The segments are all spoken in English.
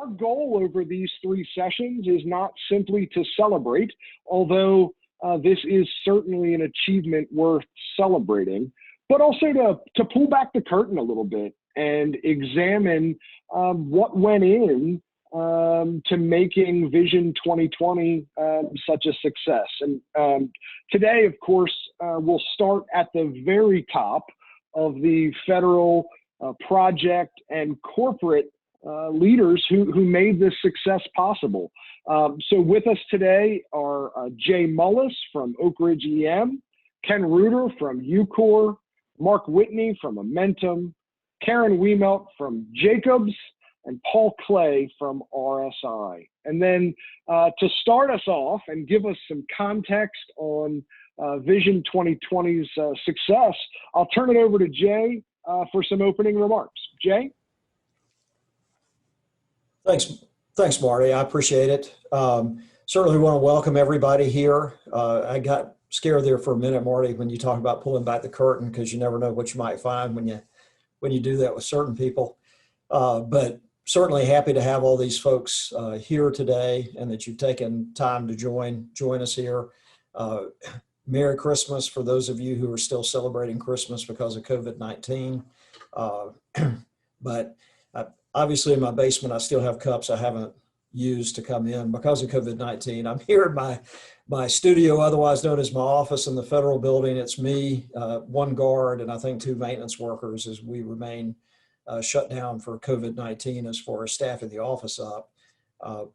our goal over these 3 sessions is not simply to celebrate, although this is certainly an achievement worth celebrating, but also to pull back the curtain a little bit and examine what went in to making Vision 2020 such a success. And today, of course, we'll start at the very top of the federal project and corporate leaders who made this success possible. So with us today are Jay Mullis from Oak Ridge EM, Ken Rueter from UCOR, Mark Whitney from Amentum, Karen Wiemelt from Jacobs, and Paul Clay from RSI. And then to start us off and give us some context on Vision 2020's success, I'll turn it over to Jay for some opening remarks. Jay? Thanks, Marty. I appreciate it. Certainly want to welcome everybody here. I got scared there for a minute, Marty, when you talk about pulling back the curtain, because you never know what you might find when you do that with certain people. But certainly happy to have all these folks here today, and that you've taken time to join us here. Merry Christmas for those of you who are still celebrating Christmas because of COVID-19. But obviously in my basement, I still have cups I haven't used to come in because of COVID-19. I'm here in my studio, otherwise known as my office in the federal building. It's me, 1 guard, and I think 2 maintenance workers as we remain shut down for COVID-19 as far as staffing the office up.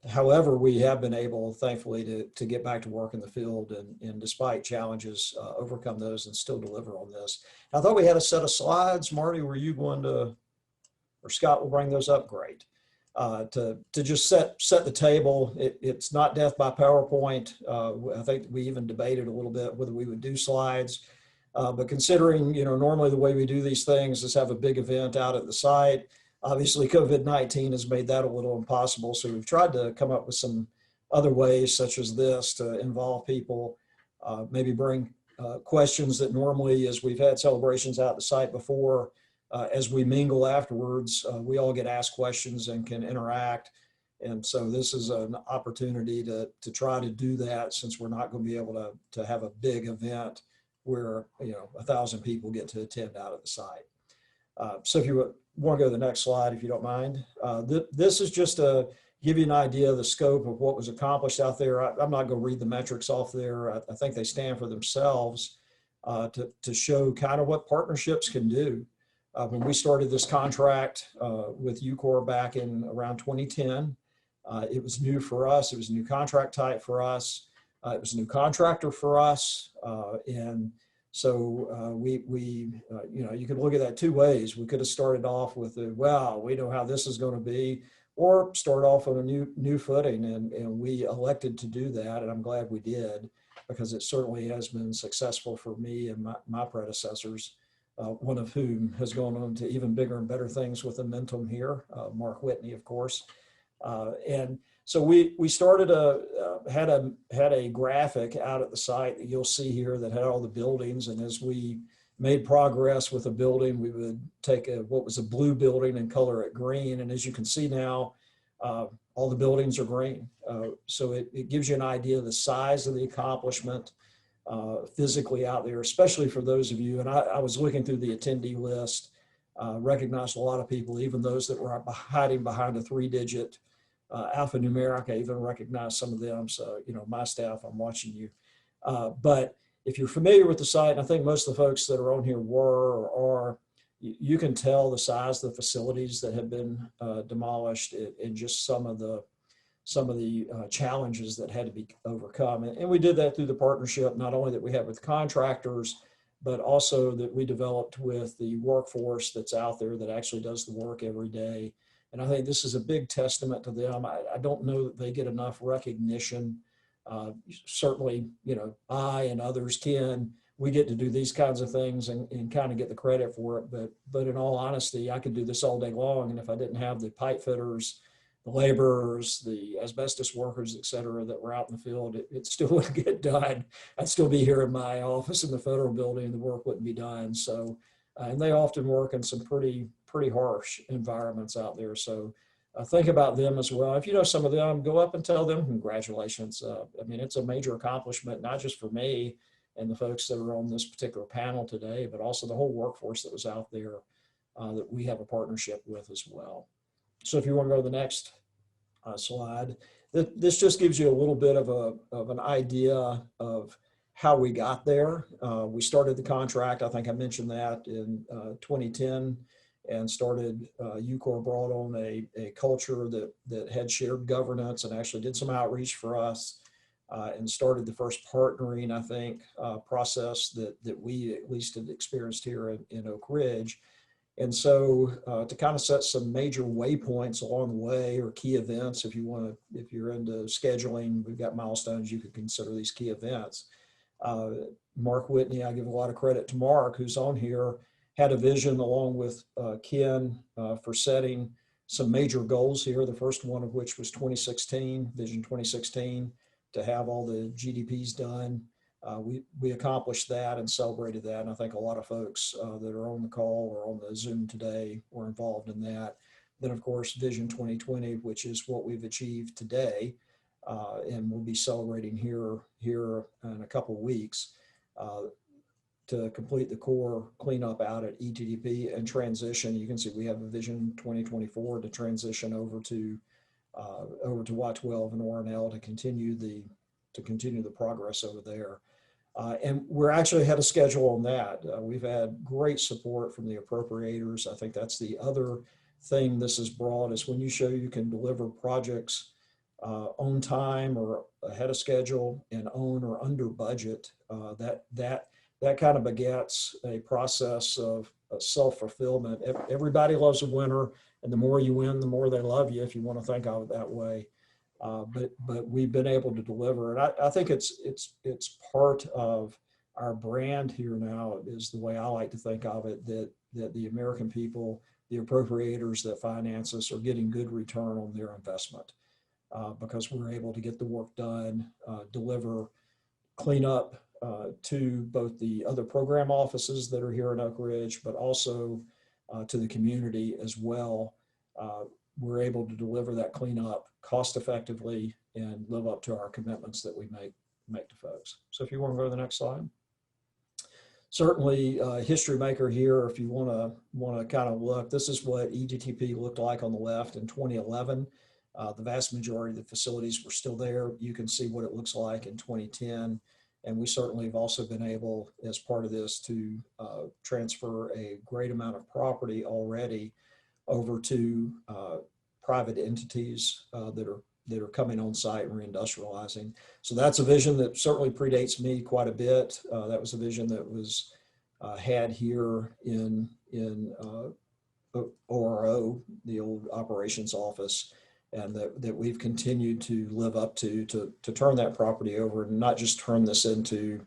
However, we have been able, thankfully, to get back to work in the field and despite challenges, overcome those and still deliver on this. I thought we had a set of slides. Marty, were you going to, or Scott will bring those up? Great. To just set the table. It's not death by PowerPoint. I think we even debated a little bit whether we would do slides. But considering, normally the way we do these things is have a big event out at the site. Obviously, COVID-19 has made that a little impossible. So we've tried to come up with some other ways, such as this, to involve people, maybe bring questions that normally, as we've had celebrations out at the site before, as we mingle afterwards, we all get asked questions and can interact. And so this is an opportunity to try to do that, since we're not going to be able to have a big event where 1,000 people get to attend out at the site. So if you want to go to the next slide, if you don't mind. This is just to give you an idea of the scope of what was accomplished out there. I'm not going to read the metrics off there. I think they stand for themselves to show kind of what partnerships can do. When we started this contract with UCOR back in around 2010, it was new for us. It was a new contract type for us. It was a new contractor for us. And so you could look at that 2 ways. We could have started off with, wow, we know how this is going to be, or start off on a new footing. And we elected to do that. And I'm glad we did, because it certainly has been successful for me and my predecessors. One of whom has gone on to even bigger and better things with Amentum here, Mark Whitney, of course. And so we started had a graphic out at the site that you'll see here that had all the buildings. And as we made progress with a building, we would take what was a blue building and color it green. And as you can see now, all the buildings are green. So it gives you an idea of the size of the accomplishment physically out there, especially for those of you. And I was looking through the attendee list, recognized a lot of people, even those that were hiding behind a 3-digit alphanumeric. I even recognized some of them. So, my staff, I'm watching you. But if you're familiar with the site, and I think most of the folks that are on here were or are, you can tell the size of the facilities that have been demolished and just some of the challenges that had to be overcome. And we did that through the partnership, not only that we had with contractors, but also that we developed with the workforce that's out there that actually does the work every day. And I think this is a big testament to them. I don't know that they get enough recognition. Certainly, I and others can. We get to do these kinds of things and kind of get the credit for it. But in all honesty, I could do this all day long. And if I didn't have the pipe fitters, the laborers, the asbestos workers, et cetera, that were out in the field, it still wouldn't get done. I'd still be here in my office in the federal building and the work wouldn't be done. So, and they often work in some pretty harsh environments out there. So think about them as well. If you know some of them, go up and tell them congratulations. I mean, it's a major accomplishment, not just for me and the folks that are on this particular panel today, but also the whole workforce that was out there that we have a partnership with as well. So if you want to go to the next slide, this just gives you a little bit of an idea of how we got there. We started the contract, I think I mentioned that, in 2010, and started, UCOR brought on a culture that had shared governance and actually did some outreach for us, and started the first partnering, I think, process that we at least had experienced here in Oak Ridge. And so to kind of set some major waypoints along the way, or key events, if you're into scheduling, we've got milestones, you could consider these key events. Mark Whitney, I give a lot of credit to Mark, who's on here, had a vision along with Ken for setting some major goals here. The first one of which was 2016, Vision 2016, to have all the GDPs done. We accomplished that and celebrated that. And I think a lot of folks that are on the call or on the Zoom today were involved in that. Then of course, Vision 2020, which is what we've achieved today. And we'll be celebrating here in a couple of weeks to complete the core cleanup out at ETDP and transition. You can see we have a Vision 2024 to transition over to Y12 and ORNL to continue the progress over there. And we're actually ahead of schedule on that. We've had great support from the appropriators. I think that's the other thing this has brought, is when you show you can deliver projects on time or ahead of schedule and on or under budget, that kind of begets a process of self-fulfillment. Everybody loves a winner, and the more you win, the more they love you, if you want to think of it that way. But we've been able to deliver, and I think it's part of our brand here now, is the way I like to think of it, that the American people, the appropriators that finance us, are getting good return on their investment, because we're able to get the work done, deliver cleanup to both the other program offices that are here in Oak Ridge, but also to the community as well. We're able to deliver that cleanup cost effectively and live up to our commitments that we make to folks. So if you want to go to the next slide. Certainly history maker here, if you want to kind of look, this is what EGTP looked like on the left in 2011. The vast majority of the facilities were still there. You can see what it looks like in 2010. And we certainly have also been able, as part of this, to transfer a great amount of property already over to private entities that are coming on site and reindustrializing. So that's a vision that certainly predates me quite a bit. That was a vision that was had here in ORO, the old operations office, and that we've continued to live up to turn that property over, and not just turn this into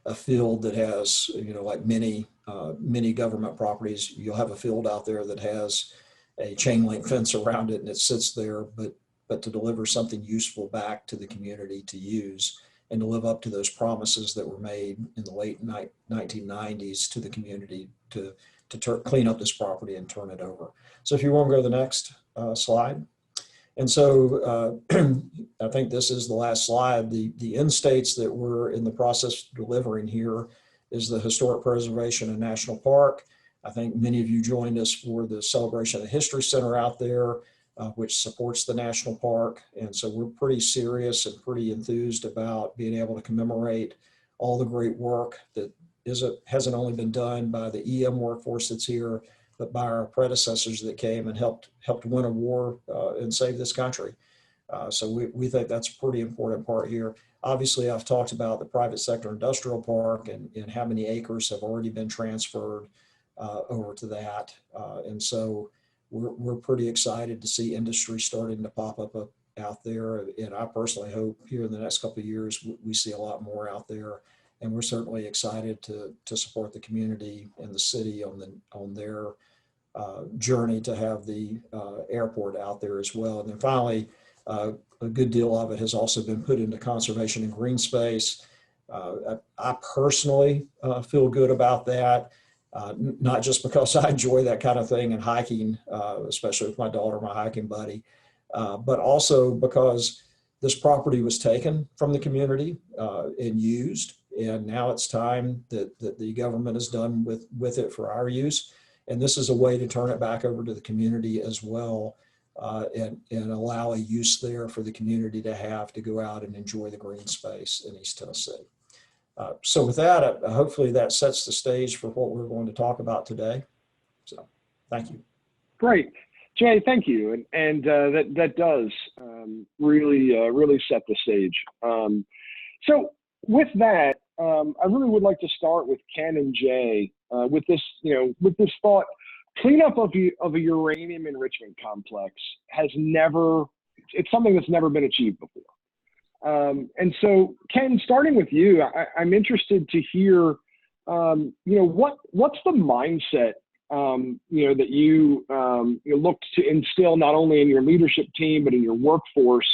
a field that has, like many government properties, you'll have a field out there that has a chain link fence around it and it sits there, but to deliver something useful back to the community to use, and to live up to those promises that were made in the late 1990s to the community to clean up this property and turn it over. So if you want to go to the next slide. And so I think this is the last slide. The end states that we're in the process of delivering here is the Historic Preservation and National Park. I think many of you joined us for the Celebration of the History Center out there, which supports the National Park. And so we're pretty serious and pretty enthused about being able to commemorate all the great work that hasn't only been done by the EM workforce that's here, but by our predecessors that came and helped win a war and save this country. So we think that's a pretty important part here. Obviously, I've talked about the private sector industrial park and how many acres have already been transferred over to that. And so we're pretty excited to see industry starting to pop up out there. And I personally hope here in the next couple of years, we see a lot more out there. And we're certainly excited to support the community and the city on their journey to have the airport out there as well. And then finally, a good deal of it has also been put into conservation and green space. I personally feel good about that, not just because I enjoy that kind of thing and hiking, especially with my daughter, my hiking buddy, but also because this property was taken from the community and used, and now it's time that the government is done with it for our use. And this is a way to turn it back over to the community as well, and allow a use there for the community to have to go out and enjoy the green space in East Tennessee. So with that, hopefully that sets the stage for what we're going to talk about today. So thank you. Great. Jay, thank you. And that does really set the stage. So with that, I really would like to start with Ken and Jay with this thought. Cleanup of a uranium enrichment complex it's something that's never been achieved before. And so, Ken, starting with you, I'm interested to hear, what's the mindset, that you look to instill not only in your leadership team, but in your workforce,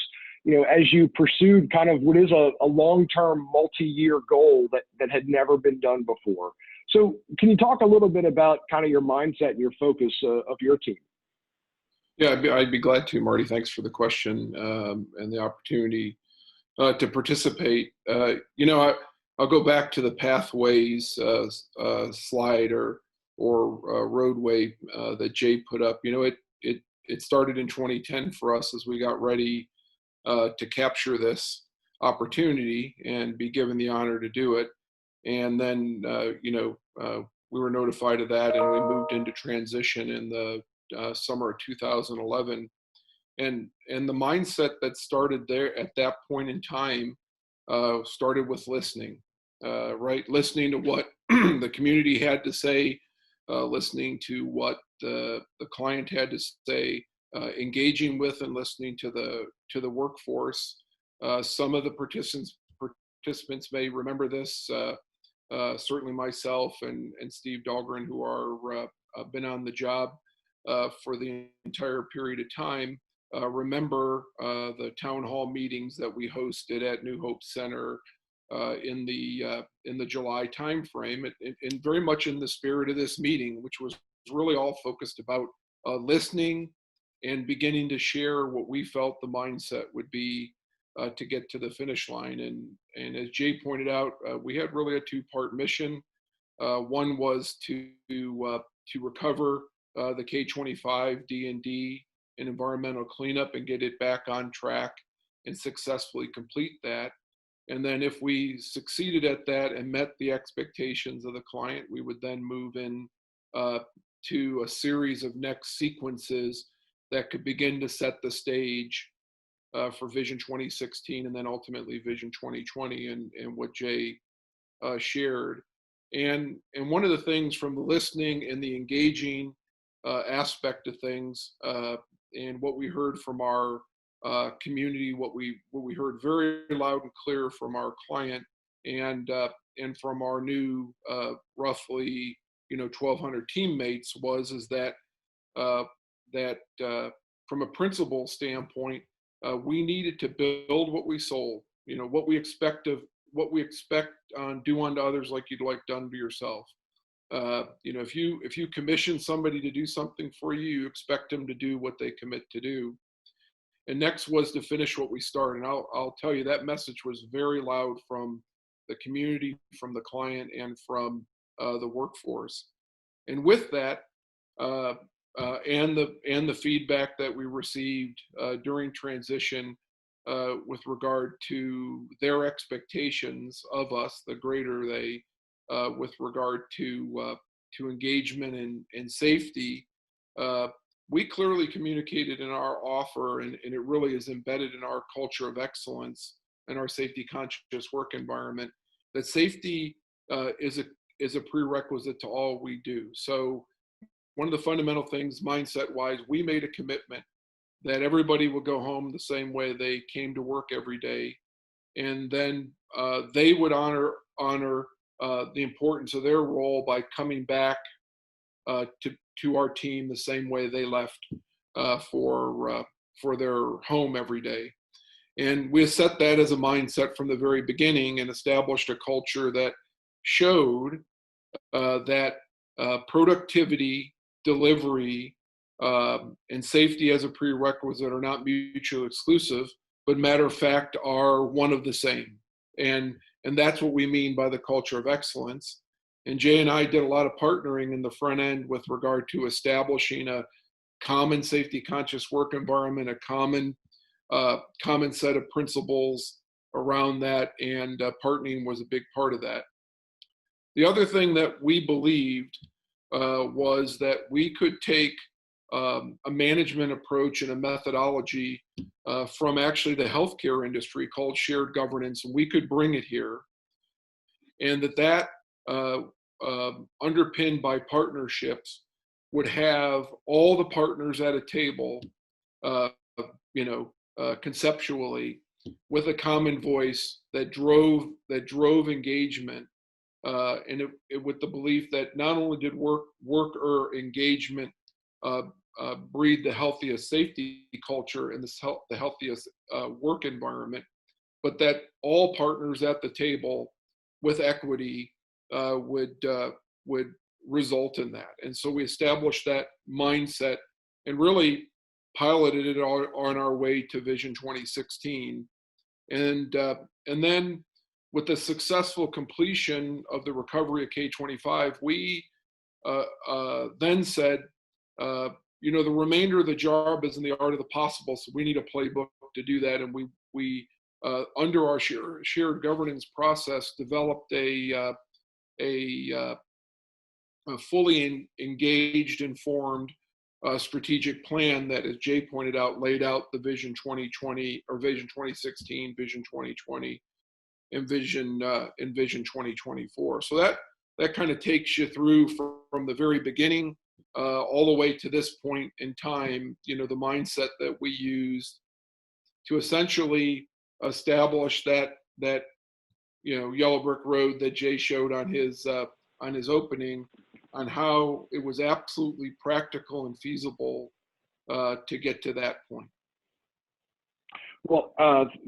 as you pursued kind of what is a long-term multi-year goal that had never been done before. So can you talk a little bit about kind of your mindset and your focus of your team? Yeah, I'd be glad to, Marty. Thanks for the question and the opportunity to participate. I'll go back to the pathways slide or roadway that Jay put up. It started in 2010 for us as we got ready to capture this opportunity and be given the honor to do it. And then, we were notified of that, and we moved into transition in the summer of 2011. And the mindset that started there at that point in time started with listening, right? Listening to what the community had to say, listening to what the client had to say, engaging with and listening to the workforce. Some of the participants may remember this. Certainly myself and Steve Dahlgren, who are been on the job for the entire period of time, remember the town hall meetings that we hosted at New Hope Center in the July timeframe, and very much in the spirit of this meeting, which was really all focused about listening and beginning to share what we felt the mindset would be to get to the finish line. And as Jay pointed out, we had really a two-part mission. One was to recover the K-25 D&D and environmental cleanup and get it back on track and successfully complete that. And then if we succeeded at that and met the expectations of the client, we would then move in to a series of next sequences that could begin to set the stage for Vision 2016 and then ultimately Vision 2020 and what Jay shared. And one of the things from the listening and the engaging aspect of things and what we heard from our community, what we heard very loud and clear from our client and from our new roughly 1,200 teammates is that from a principle standpoint, we needed to build what we sold. What we expect do unto others like you'd like done to yourself. If you commission somebody to do something for you, you expect them to do what they commit to do. And next was to finish what we started. And I'll tell you that message was very loud from the community, from the client, and from the workforce. And with that, and the feedback that we received during transition with regard to their expectations of us, the greater they, with regard to engagement and safety, we clearly communicated in our offer, and it really is embedded in our culture of excellence and our safety conscious work environment, that safety is a prerequisite to all we do. So one of the fundamental things mindset-wise, we made a commitment that everybody would go home the same way they came to work every day, and then they would honor the importance of their role by coming back to our team the same way they left for their home every day. And we set that as a mindset from the very beginning and established a culture that showed that productivity, delivery, and safety as a prerequisite are not mutually exclusive, but matter of fact are one of the same. And that's what we mean by the culture of excellence. And Jay and I did a lot of partnering in the front end with regard to establishing a common safety conscious work environment, a common set of principles around that, and partnering was a big part of that. The other thing that we believed was that we could take a management approach and a methodology from actually the healthcare industry called shared governance, and we could bring it here, and that underpinned by partnerships would have all the partners at a table, conceptually, with a common voice that drove engagement, and it with the belief that not only did worker engagement breed the healthiest safety culture and the healthiest work environment, but that all partners at the table with equity would result in that. And so we established that mindset and really piloted it on our way to Vision 2016. And then with the successful completion of the recovery of K-25, we then said, the remainder of the job is in the art of the possible, so we need a playbook to do that. And we under our shared governance process, developed a fully engaged, informed strategic plan that, as Jay pointed out, laid out the Vision 2020 or Vision 2016, Vision 2020, and Vision 2024. So that kind of takes you through from the very beginning all the way to this point in time. The mindset that we used to essentially establish that yellow brick road that Jay showed on his opening, on how it was absolutely practical and feasible to get to that point. Well,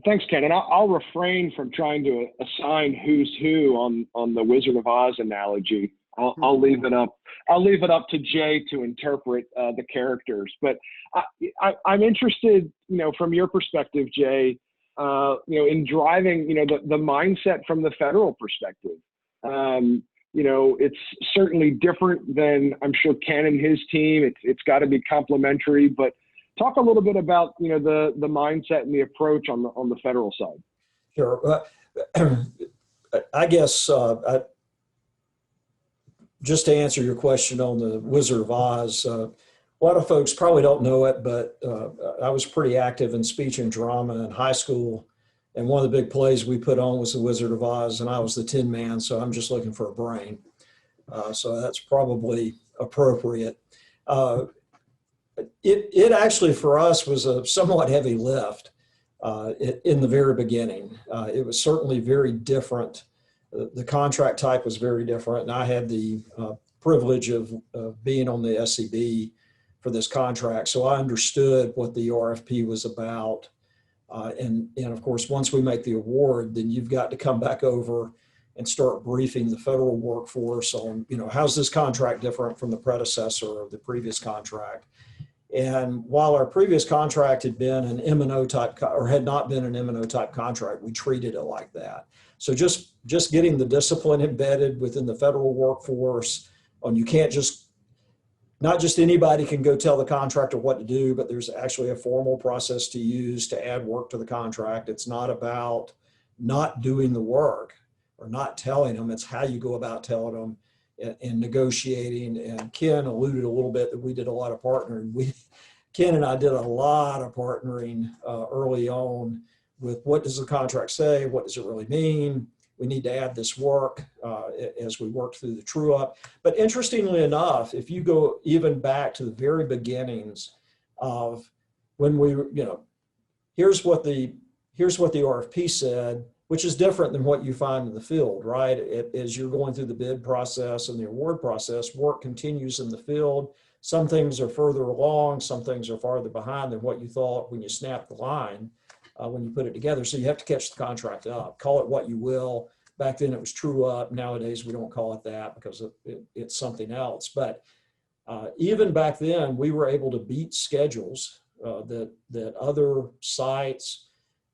thanks, Ken. And I'll refrain from trying to assign who's who on the Wizard of Oz analogy. I'll leave it up. I'll leave it up to Jay to interpret the characters. But I'm interested, from your perspective, Jay, in driving, the mindset from the federal perspective. It's certainly different than, I'm sure, Ken and his team. It's got to be complementary, but talk a little bit about, the mindset and the approach on the federal side. Sure. I guess just to answer your question on the Wizard of Oz, a lot of folks probably don't know it, but I was pretty active in speech and drama in high school. And one of the big plays we put on was the Wizard of Oz, and I was the Tin Man, so I'm just looking for a brain. So that's probably appropriate. It actually, for us, was a somewhat heavy lift in the very beginning. It was certainly very different. The contract type was very different, and I had the privilege of being on the SCB for this contract, so I understood what the RFP was about. And of course, once we make the award, then you've got to come back over and start briefing the federal workforce on, how's this contract different from the predecessor of the previous contract. And while our previous contract had been an M&O type, or had not been an M&O type contract, we treated it like that. So just getting the discipline embedded within the federal workforce on, you can't not just anybody can go tell the contractor what to do, but there's actually a formal process to use to add work to the contract. It's not about not doing the work or not telling them, it's how you go about telling them and negotiating. And Ken alluded a little bit that we did a lot of partnering. Ken and I did a lot of partnering early on with, what does the contract say? What does it really mean? We need to add this work as we work through the true up. But interestingly enough, if you go even back to the very beginnings of when we, here's what the RFP said, which is different than what you find in the field, right? As you're going through the bid process and the award process, work continues in the field. Some things are further along, some things are farther behind than what you thought when you snapped the line, when you put it together. So you have to catch the contract up, call it what you will. Back then it was true up. Nowadays we don't call it that because it's something else. But Even back then, we were able to beat schedules that other sites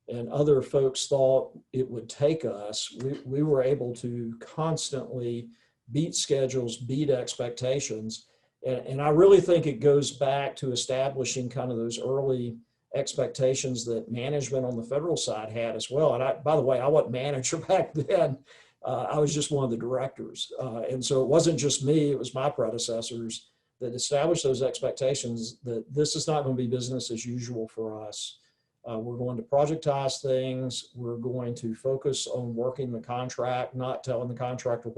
and other folks thought it would take us. We were able to constantly beat schedules, beat expectations. And I really think it goes back to establishing kind of those early expectations that management on the federal side had as well. And by the way, I wasn't manager back then. I was just one of the directors. And so it wasn't just me, it was my predecessors that established those expectations that this is not going to be business as usual for us. We're going to projectize things. We're going to focus on working the contract, not telling the contractor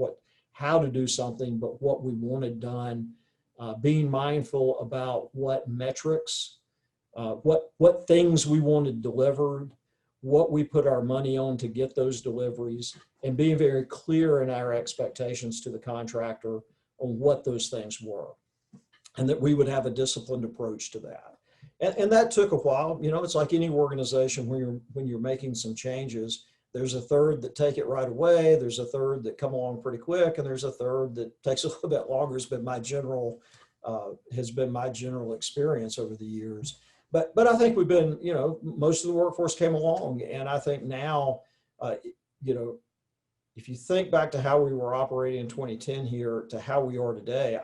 how to do something, but what we wanted done, being mindful about what metrics, what things we wanted delivered, what we put our money on to get those deliveries, and being very clear in our expectations to the contractor on what those things were, and that we would have a disciplined approach to that. And that took a while. You know, it's like any organization when you're making some changes, there's a third that take it right away, there's a third that come along pretty quick, and there's a third that takes a little bit longer. Has been my general experience over the years. But I think we've been, you know, most of the workforce came along, and I think now, you know, if you think back to how we were operating in 2010 here to how we are today,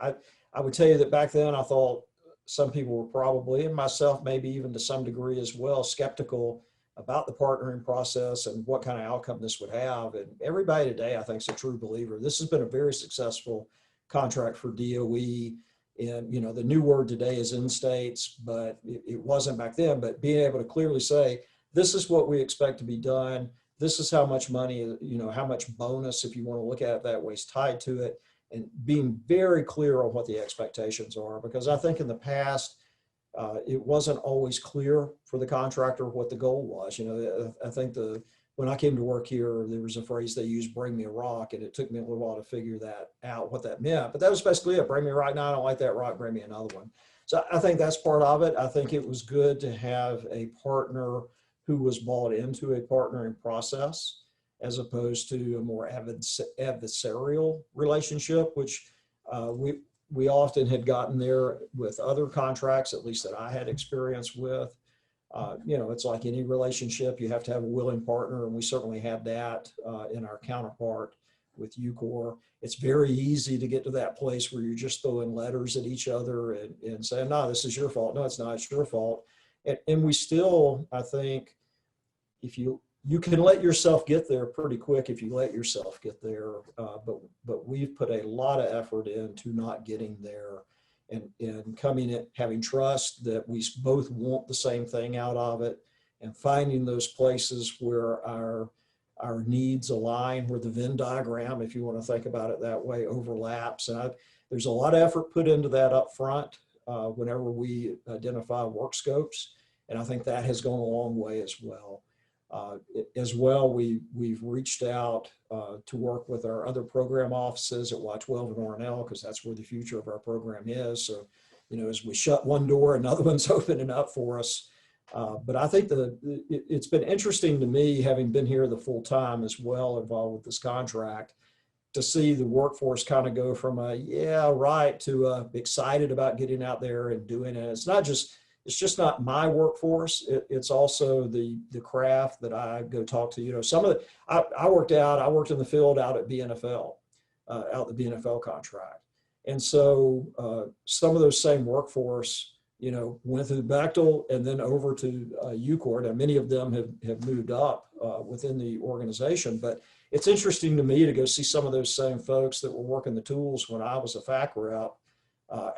I would tell you that back then I thought some people were probably, and myself maybe even to some degree as well, skeptical about the partnering process and what kind of outcome this would have. And everybody today, I think, is a true believer. This has been a very successful contract for DOE. And, you know, the new word today is in states, but it wasn't back then. But being able to clearly say, this is what we expect to be done. This is how much money, you know, how much bonus, if you want to look at it that way, is tied to it. And being very clear on what the expectations are, because I think in the past, it wasn't always clear for the contractor what the goal was. You know, I think when I came to work here, there was a phrase they used, bring me a rock, and it took me a little while to figure that out, what that meant. But that was basically it. Bring me a rock. No, I don't like that rock. Bring me another one. So I think that's part of it. I think it was good to have a partner who was bought into a partnering process, as opposed to a more adversarial relationship, which we often had gotten there with other contracts, at least that I had experience with. You know, it's like any relationship, you have to have a willing partner, and we certainly have that in our counterpart with UCOR. It's very easy to get to that place where you're just throwing letters at each other and saying, no, this is your fault. No, it's not, it's your fault. And we still, I think, if you can let yourself get there pretty quick if you let yourself get there, but we've put a lot of effort into not getting there, and coming in, having trust that we both want the same thing out of it, and finding those places where our needs align, where the Venn diagram, if you want to think about it that way, overlaps. And there's a lot of effort put into that up front whenever we identify work scopes, and I think that has gone a long way as well. We've reached out to work with our other program offices at Y12 and OREM, because that's where the future of our program is. So, you know, as we shut one door, another one's opening up for us. But I think it's been interesting to me, having been here the full time as well, involved with this contract, to see the workforce kind of go from a, yeah, right, to excited about getting out there and doing it. It's just not my workforce. It's also the craft that I go talk to. You know, some of the, I worked in the field out at BNFL, out the BNFL contract. And so some of those same workforce, you know, went through Bechtel and then over to UCOR. Now, many of them have moved up within the organization, but it's interesting to me to go see some of those same folks that were working the tools when I was a FAC rep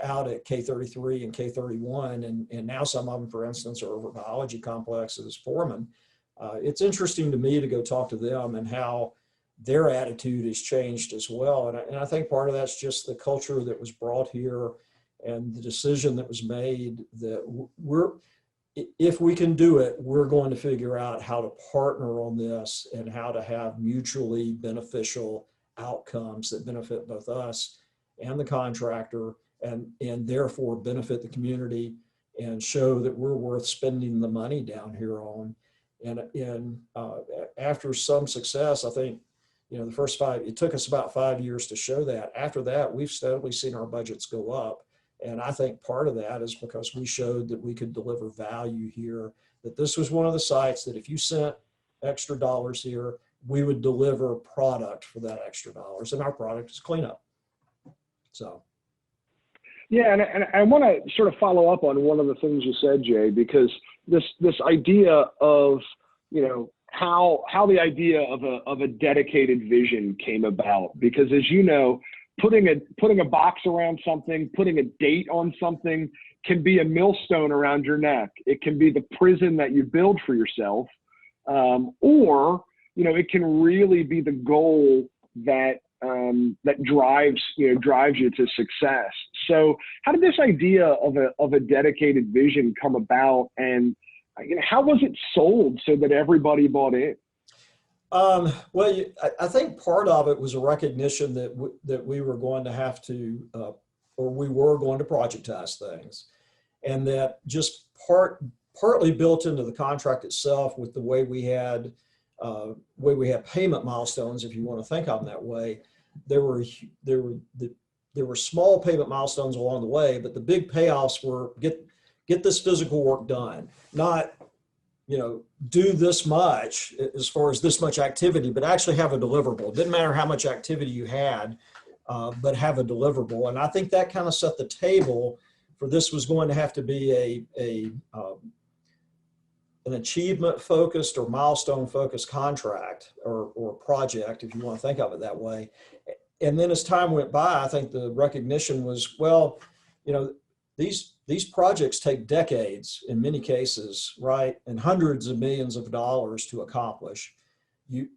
out at K33 and K31, and now some of them, for instance, are over biology complexes foreman. It's interesting to me to go talk to them and how their attitude has changed as well. And I think part of that's just the culture that was brought here and the decision that was made that if we can do it, we're going to figure out how to partner on this and how to have mutually beneficial outcomes that benefit both us and the contractor, and therefore benefit the community and show that we're worth spending the money down here on. And after some success, I think, you know, it took us about 5 years to show that. After that, we've steadily seen our budgets go up, And I think part of that is because we showed that we could deliver value here, that this was one of the sites that if you sent extra dollars here, we would deliver product for that extra dollars, and our product is cleanup. So. Yeah, and I want to sort of follow up on one of the things you said, Jay, because this idea of, you know, how the idea of a dedicated vision came about, because as you know, putting a box around something, putting a date on something can be a millstone around your neck. It can be the prison that you build for yourself, or, you know, it can really be the goal that drives you to success. So how did this idea of a dedicated vision come about, and you know, how was it sold so that everybody bought in? Well, I think part of it was a recognition that we were going to have to, or we were going to projectize things, and that just partly built into the contract itself with the way we had payment milestones, if you want to think of them that way. There were small payment milestones along the way, but the big payoffs were get this physical work done, not, you know, do this much as far as this much activity, but actually have a deliverable. It didn't matter how much activity you had, but have a deliverable. And I think that kind of set the table for this was going to have to be an achievement focused or milestone focused contract or project, if you want to think of it that way. And then as time went by, I think the recognition was, well, you know, these projects take decades in many cases, right? And hundreds of millions of dollars to accomplish. You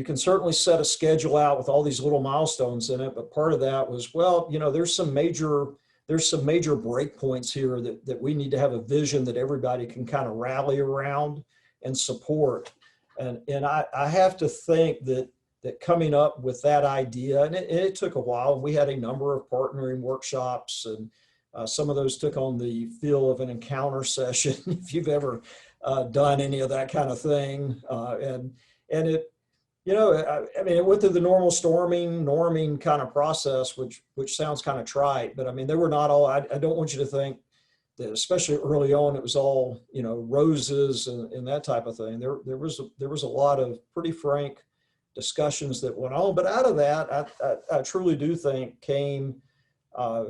can certainly set a schedule out with all these little milestones in it, but part of that was, well, you know, there's some major breakpoints here that we need to have a vision that everybody can kind of rally around and support. And I have to think that coming up with that idea, and it took a while, and we had a number of partnering workshops, and some of those took on the feel of an encounter session, if you've ever done any of that kind of thing. And it, you know, I mean, it went through the normal norming kind of process, which sounds kind of trite, but I mean, they were not all, I don't want you to think that, especially early on, it was all, you know, roses and that type of thing. There was a lot of pretty frank discussions that went on, but out of that, I truly do think came a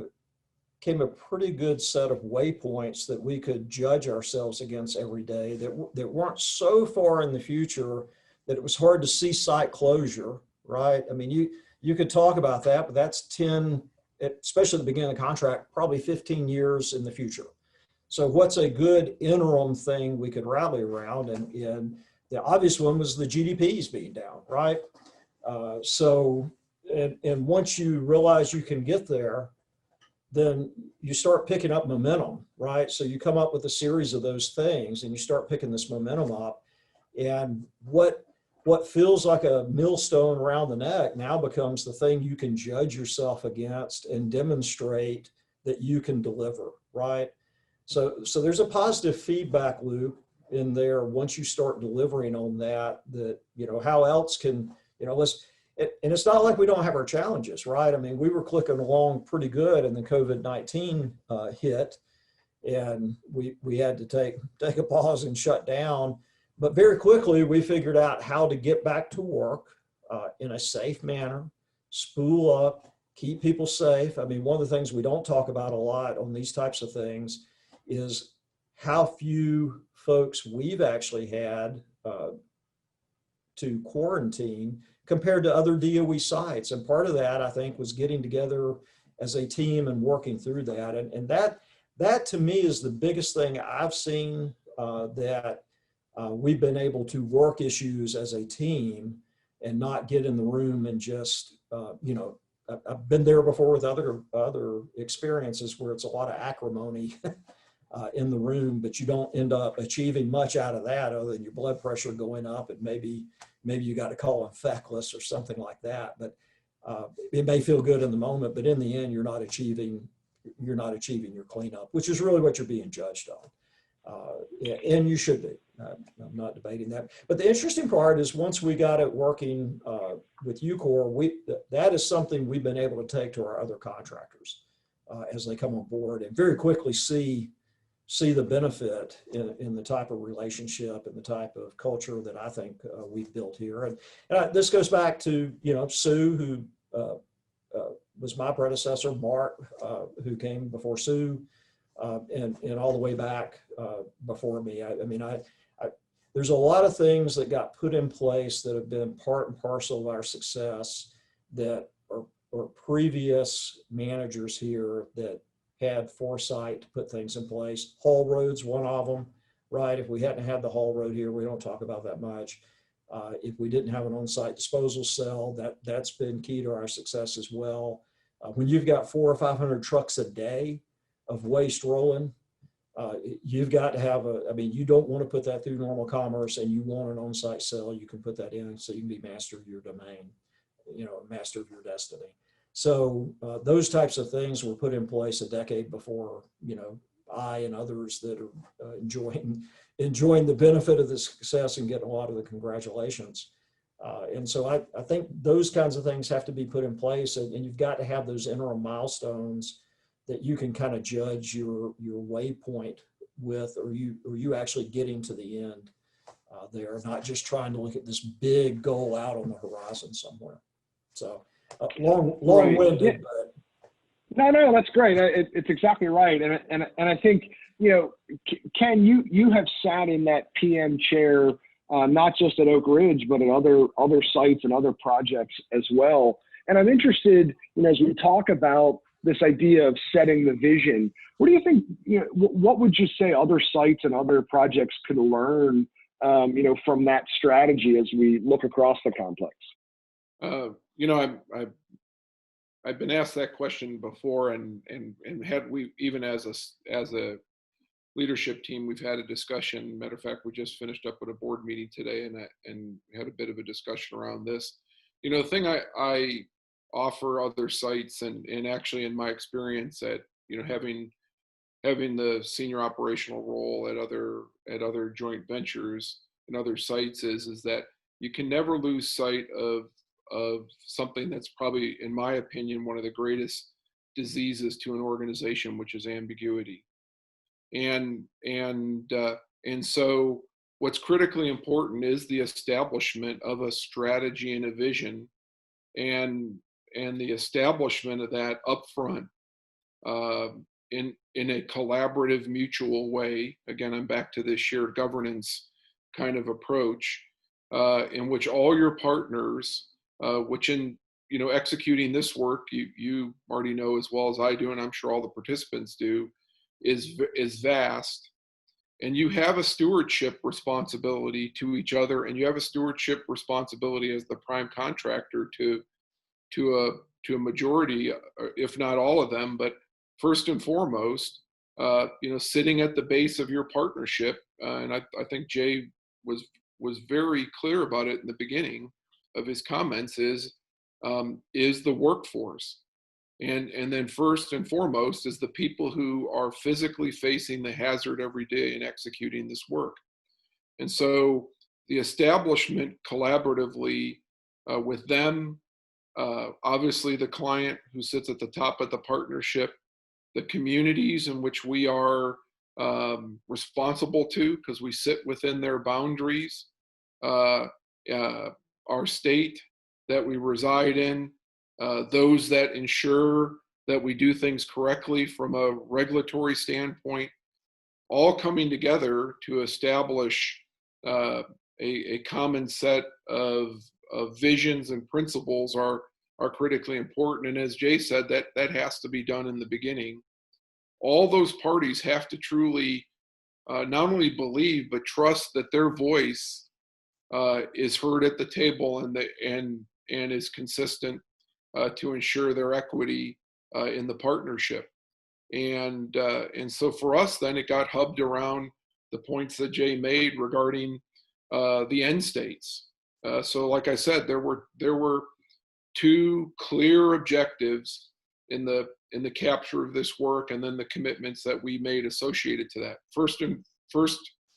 pretty good set of waypoints that we could judge ourselves against every day that weren't so far in the future that it was hard to see site closure, right? I mean, you could talk about that, but that's 10, especially at the beginning of the contract, probably 15 years in the future. So what's a good interim thing we could rally around? And the obvious one was the GDPs being down, right? And once you realize you can get there, then you start picking up momentum, right? So you come up with a series of those things and you start picking this momentum up. And what feels like a millstone around the neck now becomes the thing you can judge yourself against and demonstrate that you can deliver, right? So there's a positive feedback loop in there once you start delivering on that, you know, how else can, you know, and it's not like we don't have our challenges, right? I mean, we were clicking along pretty good and the COVID-19 hit, and we had to take a pause and shut down. But very quickly, we figured out how to get back to work in a safe manner, spool up, keep people safe. I mean, one of the things we don't talk about a lot on these types of things is how few folks we've actually had to quarantine compared to other DOE sites. And part of that, I think, was getting together as a team and working through that. And that to me is the biggest thing I've seen, that we've been able to work issues as a team and not get in the room and just, you know, I've been there before with other experiences where it's a lot of acrimony in the room, but you don't end up achieving much out of that other than your blood pressure going up, and maybe you got to call in feckless or something like that. But it may feel good in the moment, but in the end, you're not achieving your cleanup, which is really what you're being judged on. And you should be. I'm not debating that. But the interesting part is once we got it working with UCOR, that is something we've been able to take to our other contractors. as they come on board, and very quickly see the benefit in the type of relationship and the type of culture that I think we've built here. And this goes back to, Sue, who was my predecessor, Mark, who came before Sue, and all the way back before me. There's a lot of things that got put in place that have been part and parcel of our success that are previous managers here that had foresight to put things in place. Haul road's one of them, right? If we hadn't had the haul road here, we don't talk about that much. If we didn't have an on-site disposal cell, that's been key to our success as well. When you've got 400 or 500 trucks a day of waste rolling, you've got to have you don't want to put that through normal commerce, and you want an on-site cell you can put that in so you can be master of your domain, master of your destiny. So those types of things were put in place a decade before, I and others that are enjoying the benefit of the success and getting a lot of the congratulations. And so I think those kinds of things have to be put in place, and you've got to have those interim milestones that you can kind of judge your waypoint with, or you actually getting to the end there, not just trying to look at this big goal out on the horizon somewhere. So long-winded, right. Yeah. No, that's great. It's exactly right. And I think, Ken, you have sat in that PM chair, not just at Oak Ridge, but at other sites and other projects as well. And I'm interested, as we talk about this idea of setting the vision, what do you think, what would you say other sites and other projects could learn, from that strategy as we look across the complex? I've been asked that question before, and had we, even as a leadership team, we've had a discussion. Matter of fact, we just finished up with a board meeting today, and had a bit of a discussion around this. The thing I offer other sites, and actually in my experience at having the senior operational role at other joint ventures and other sites is that you can never lose sight of something that's probably, in my opinion, one of the greatest diseases to an organization, which is ambiguity. And so what's critically important is the establishment of a strategy and a vision, and the establishment of that upfront in a collaborative, mutual way. Again, I'm back to this shared governance kind of approach, in which all your partners, which in executing this work, you Marty know as well as I do, and I'm sure all the participants do, is vast. And you have a stewardship responsibility to each other, and you have a stewardship responsibility as the prime contractor to a majority, if not all of them. But first and foremost, sitting at the base of your partnership, and I think Jay was very clear about it in the beginning of his comments, is the workforce. And then first and foremost is the people who are physically facing the hazard every day and executing this work. And so the establishment collaboratively with them, obviously the client who sits at the top of the partnership, the communities in which we are responsible to, because we sit within their boundaries, our state that we reside in, those that ensure that we do things correctly from a regulatory standpoint, all coming together to establish a common set of visions and principles are critically important. And as Jay said, that has to be done in the beginning. All those parties have to truly not only believe, but trust that their voice is heard at the table and is consistent to ensure their equity in the partnership. And so for us, then it got hubbed around the points that Jay made regarding the end states. So like I said, there were two clear objectives in the capture of this work, and then the commitments that we made associated to that. First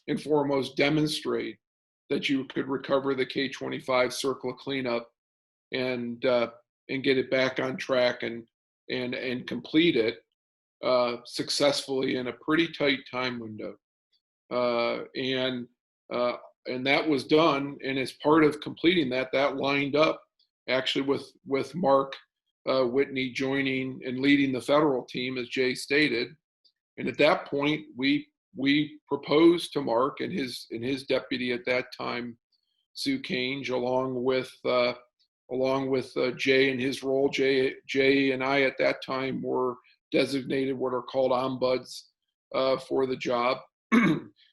and foremost, demonstrate that you could recover the K-25 circle of cleanup and get it back on track and complete it successfully in a pretty tight time window. And that was done. And as part of completing that, that lined up actually with Mark Whitney joining and leading the federal team, as Jay stated. And at that point, we proposed to Mark and his deputy at that time, Sue Cange, along with Jay in his role. Jay and I at that time were designated what are called ombuds for the job.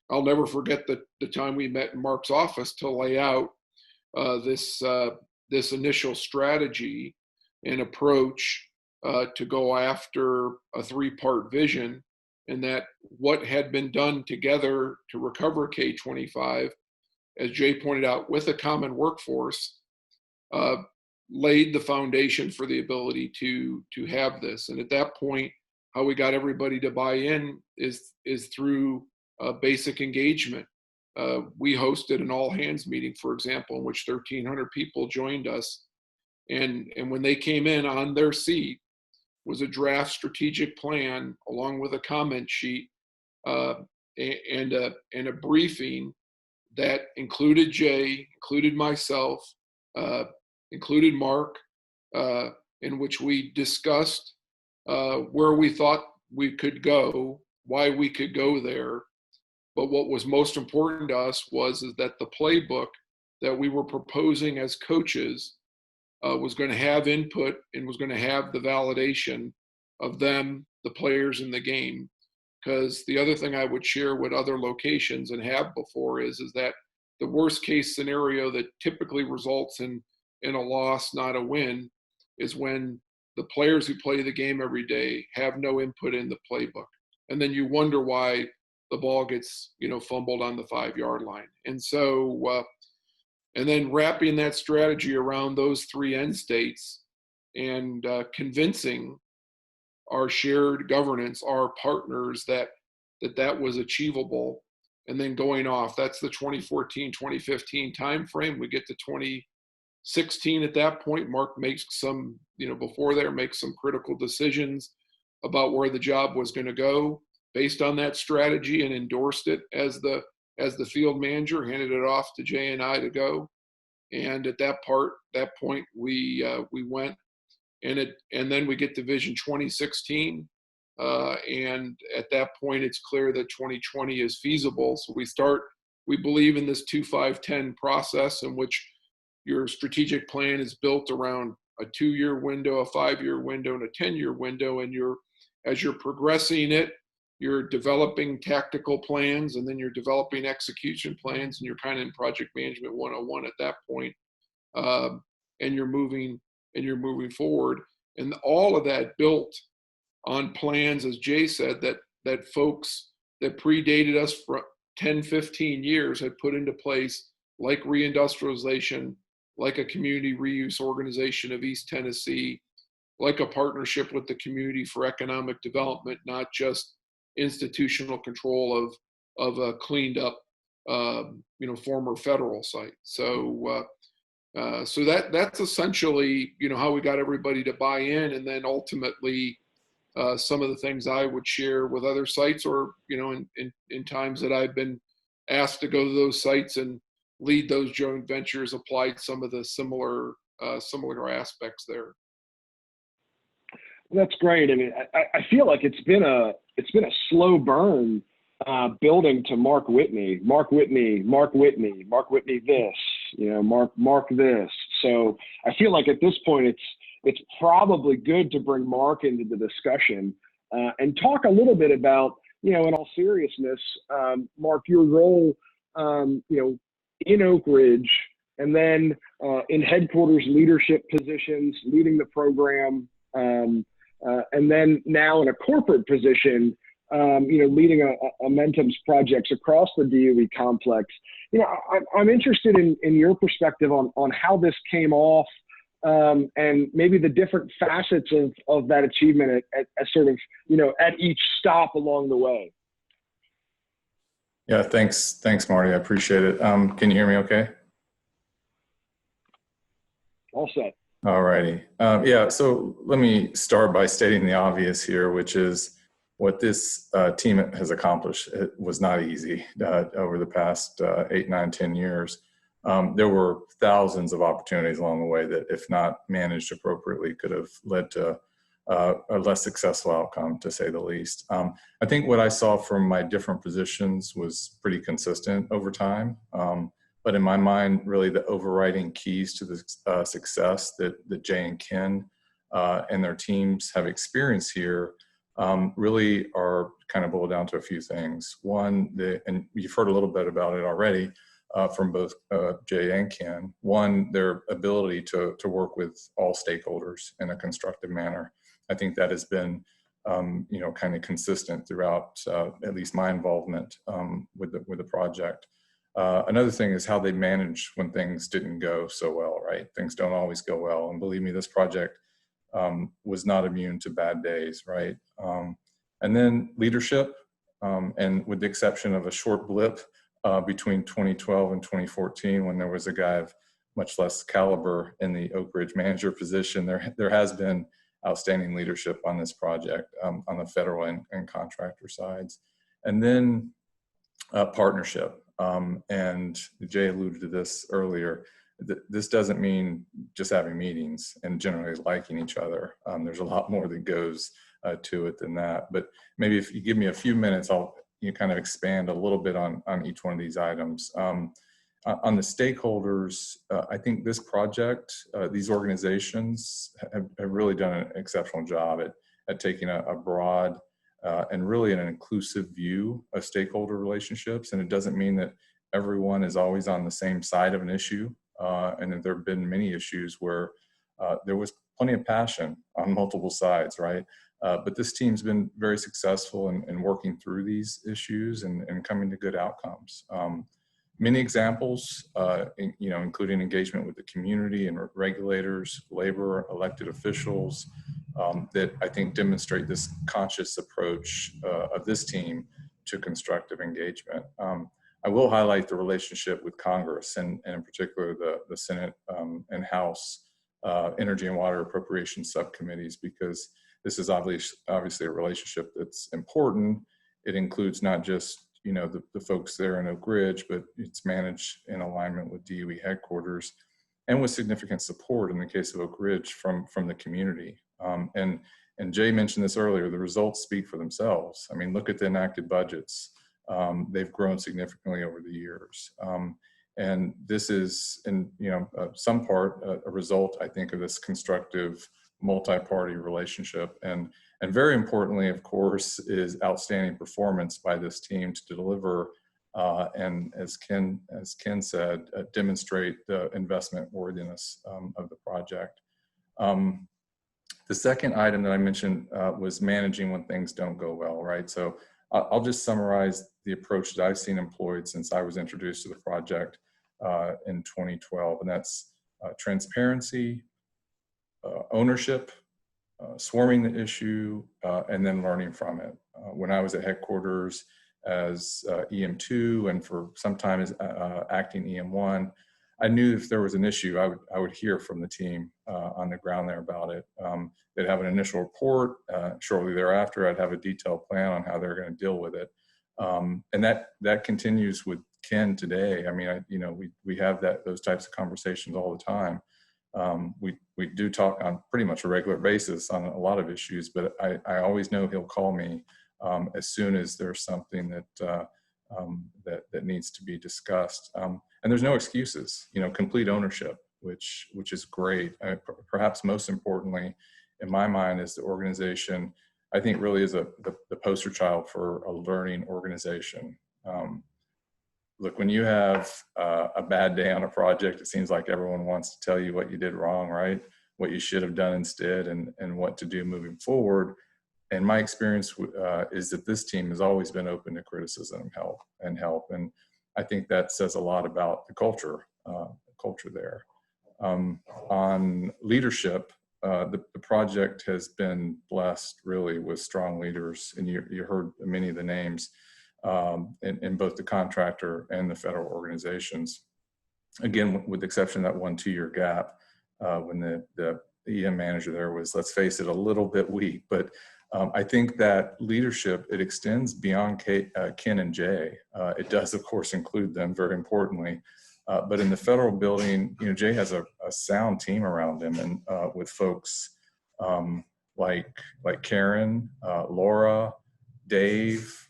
I'll never forget the time we met in Mark's office to lay out this initial strategy and approach to go after a three-part vision, and that what had been done together to recover K-25, as Jay pointed out, with a common workforce, laid the foundation for the ability to have this. And at that point, how we got everybody to buy in is through basic engagement. We hosted an all-hands meeting, for example, in which 1,300 people joined us. And when they came in, on their seat was a draft strategic plan along with a comment sheet and a briefing that included Jay, included myself, included Mark, in which we discussed where we thought we could go, why we could go there. But what was most important to us is that the playbook that we were proposing as coaches was going to have input and was going to have the validation of them, the players in the game. Because the other thing I would share with other locations and have before is that the worst case scenario that typically results in a loss, not a win, is when the players who play the game every day have no input in the playbook. And then you wonder why the ball gets, fumbled on the 5-yard line. And so, and then wrapping that strategy around those three end states and convincing our shared governance, our partners, that was achievable. And then going off, that's the 2014, 2015 timeframe. We get to 2016 at that point. Mark makes some, before there, makes some critical decisions about where the job was going to go based on that strategy, and endorsed it as the field manager, handed it off to Jay and I to go. And at that point, we went, and then we get to Vision 2016, and at that point, it's clear that 2020 is feasible. So we believe in this 2-5-10 process, in which your strategic plan is built around a 2-year window, a 5-year window, and a 10-year window, and as you're progressing it, you're developing tactical plans, and then you're developing execution plans, and you're kind of in project management 101 at that point. And you're moving forward. And all of that built on plans, as Jay said, that folks that predated us for 10, 15 years had put into place, like reindustrialization, like a community reuse organization of East Tennessee, like a partnership with the community for economic development, not just institutional control of a cleaned up, former federal site. So that's essentially, how we got everybody to buy in. And then ultimately, some of the things I would share with other sites, or, in times that I've been asked to go to those sites and lead those joint ventures, applied some of the similar aspects there. That's great. I mean, I feel like it's been a slow burn building to Mark Whitney this, Mark this. So I feel like at this point it's probably good to bring Mark into the discussion and talk a little bit about, in all seriousness, Mark, your role, in Oak Ridge, and then in headquarters leadership positions, leading the program, and then now in a corporate position, leading Amentum's projects across the DOE complex. I'm interested in your perspective on how this came off, and maybe the different facets of that achievement at sort of, at each stop along the way. Yeah, thanks, Marty. I appreciate it. Can you hear me okay? All set. All righty. Yeah, so let me start by stating the obvious here, which is what this team has accomplished, it was not easy over the past 8, 9, 10 years. There were thousands of opportunities along the way that, if not managed appropriately, could have led to a less successful outcome, to say the least. I think what I saw from my different positions was pretty consistent over time. But in my mind, really the overriding keys to the success that Jay and Ken and their teams have experienced here really are kind of boiled down to a few things. One, and you've heard a little bit about it already from both Jay and Ken. One, their ability to work with all stakeholders in a constructive manner. I think that has been, kind of consistent throughout at least my involvement with the project. Another thing is how they manage when things didn't go so well, right? Things don't always go well. And believe me, this project was not immune to bad days, right? And then leadership, and with the exception of a short blip between 2012 and 2014, when there was a guy of much less caliber in the Oak Ridge manager position, there has been outstanding leadership on this project on the federal and contractor sides. And then partnership. And Jay alluded to this earlier. This doesn't mean just having meetings and generally liking each other. There's a lot more that goes to it than that. But maybe if you give me a few minutes, I'll kind of expand a little bit on each one of these items. On the stakeholders, I think this project, these organizations have really done an exceptional job at taking a broad and really an inclusive view of stakeholder relationships. And it doesn't mean that everyone is always on the same side of an issue. And that there have been many issues where there was plenty of passion on multiple sides, right? But this team's been very successful in working through these issues and coming to good outcomes. Many examples, including engagement with the community and regulators, labor, elected officials, that I think demonstrate this conscious approach of this team to constructive engagement. I will highlight the relationship with Congress and in particular the Senate and House Energy and Water Appropriations subcommittees, because this is obviously a relationship that's important. It includes not just the folks there in Oak Ridge, but it's managed in alignment with DOE headquarters and with significant support in the case of Oak Ridge from the community. And Jay mentioned this earlier, the results speak for themselves. I mean, look at the enacted budgets. They've grown significantly over the years. And this is in some part a result, I think, of this constructive multi-party relationship. And very importantly, of course, is outstanding performance by this team to deliver and as Ken said, demonstrate the investment worthiness of the project. The second item that I mentioned was managing when things don't go well, right? So I'll just summarize the approach that I've seen employed since I was introduced to the project in 2012, and that's transparency, ownership, swarming the issue, and then learning from it. When I was at headquarters as EM2 and for some time as acting EM1, I knew if there was an issue, I would hear from the team on the ground there about it. They'd have an initial report. Shortly thereafter, I'd have a detailed plan on how they're going to deal with it. And that continues with Ken today. I mean, we have those types of conversations all the time. We do talk on pretty much a regular basis on a lot of issues, but I always know he'll call me as soon as there's something that needs to be discussed. And there's no excuses, complete ownership, which is great. Perhaps most importantly, in my mind, is the organization, I think really is the poster child for a learning organization. Look, when you have a bad day on a project, it seems like everyone wants to tell you what you did wrong, right? What you should have done instead and what to do moving forward. And my experience is that this team has always been open to criticism and help. And I think that says a lot about the culture there. On leadership, the project has been blessed really with strong leaders. And you heard many of the names in both the contractor and the federal organizations. Again, with the exception of that 1-2 year gap when the EM manager there was, let's face it, a little bit weak, but I think that leadership, it extends beyond Ken and Jay. It does, of course, include them very importantly. But in the federal building, Jay has a sound team around him, and with folks like Karen, Laura, Dave,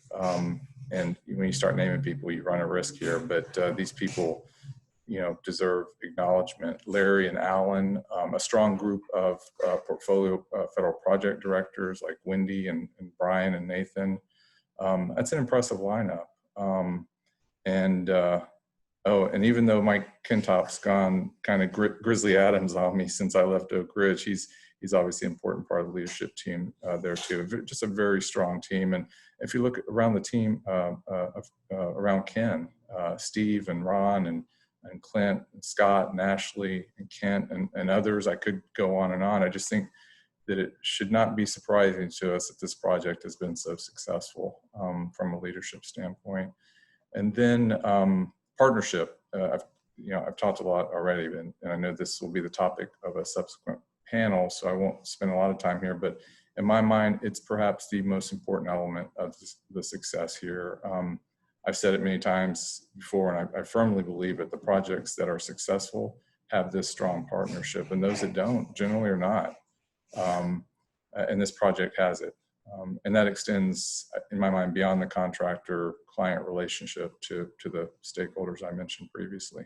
and when you start naming people, you run a risk here. But these people, deserve acknowledgement. Larry and Alan, a strong group of portfolio federal project directors like Wendy and Brian and Nathan. That's an impressive lineup. And even though Mike Kentop's gone kind of Grizzly Adams on me since I left Oak Ridge, he's obviously an important part of the leadership team there too. Just a very strong team. And if you look around the team, around Ken, Steve and Ron and Clint and Scott and Ashley and Kent and others, I could go on and on. I just think that it should not be surprising to us that this project has been so successful from a leadership standpoint. And then partnership. I've talked a lot already, and I know this will be the topic of a subsequent panel, so I won't spend a lot of time here, but in my mind, it's perhaps the most important element of the success here. I've said it many times before, and I firmly believe that the projects that are successful have this strong partnership, and those that don't generally are not. And this project has it. And that extends, in my mind, beyond the contractor-client relationship to the stakeholders I mentioned previously.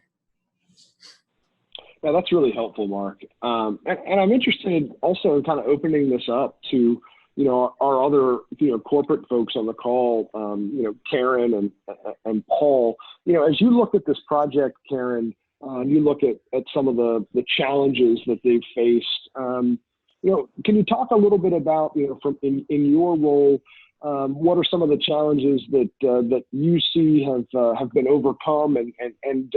Yeah, that's really helpful, Mark. And I'm interested also in kind of opening this up to, our other, corporate folks on the call, Karen and Paul. As you look at this project, Karen, you look at some of the challenges that they've faced. Can you talk a little bit about, from in your role, what are some of the challenges that you see have been overcome, and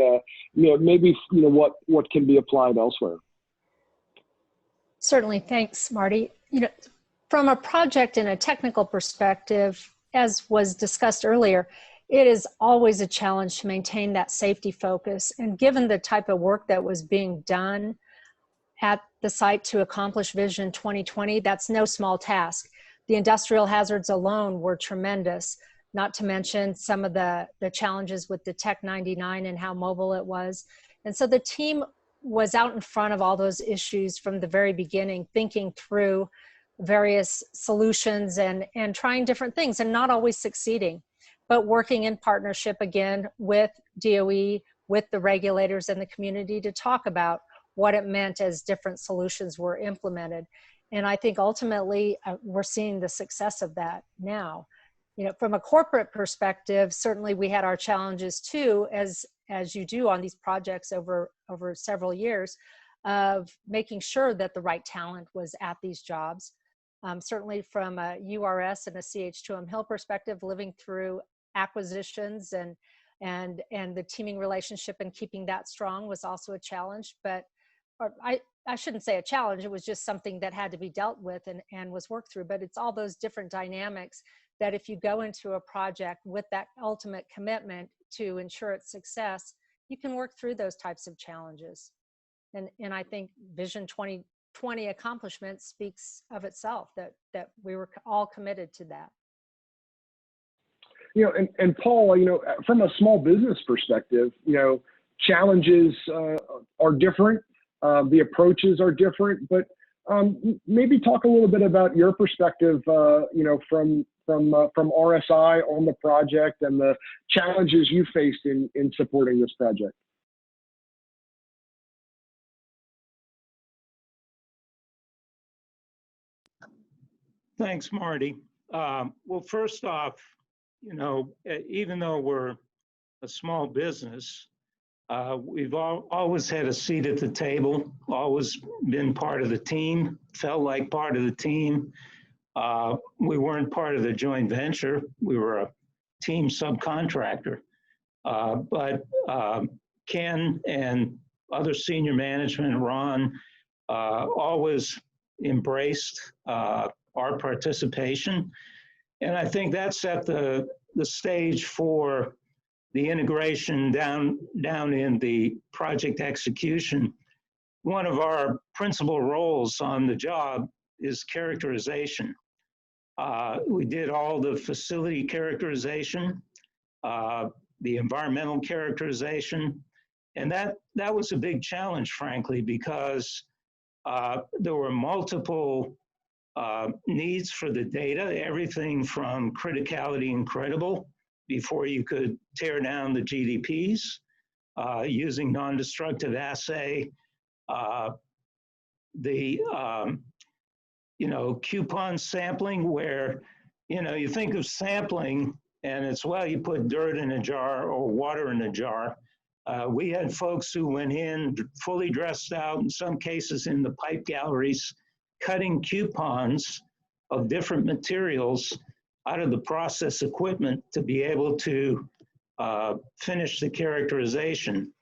maybe what can be applied elsewhere? Certainly, thanks, Marty. From a project and a technical perspective, as was discussed earlier, it is always a challenge to maintain that safety focus. And given the type of work that was being done at the site to accomplish Vision 2020, that's no small task. The industrial hazards alone were tremendous, not to mention some of the challenges with the Tech 99 and how mobile it was. And so the team was out in front of all those issues from the very beginning, thinking through various solutions and trying different things and not always succeeding, but working in partnership again with DOE, with the regulators and the community to talk about what it meant as different solutions were implemented. And I think ultimately we're seeing the success of that now. From a corporate perspective, certainly we had our challenges too, as you do on these projects over several years, of making sure that the right talent was at these jobs. Certainly from a URS and a CH2M Hill perspective, living through acquisitions and the teaming relationship and keeping that strong was also a challenge. But I shouldn't say a challenge, it was just something that had to be dealt with and was worked through. But it's all those different dynamics that if you go into a project with that ultimate commitment to ensure its success, you can work through those types of challenges. And I think Vision 2020 accomplishment speaks of itself, that we were all committed to that. And Paul, from a small business perspective, challenges are different. The approaches are different, but maybe talk a little bit about your perspective, from RSI on the project and the challenges you faced in supporting this project. Thanks, Marty. Well, first off, even though we're a small business, we've always had a seat at the table, always been part of the team, felt like part of the team. We weren't part of the joint venture. We were a team subcontractor. But Ken and other senior management, Ron, always embraced our participation. And I think that set the stage for the integration down in the project execution. One of our principal roles on the job is characterization. We did all the facility characterization, the environmental characterization, and that was a big challenge, frankly, because there were multiple needs for the data, everything from criticality and credible before you could tear down the GDPs using non-destructive assay, the coupon sampling, where you think of sampling and it's, well, you put dirt in a jar or water in a jar. We had folks who went in fully dressed out, in some cases in the pipe galleries, cutting coupons of different materials out of the process equipment to be able to finish the characterization.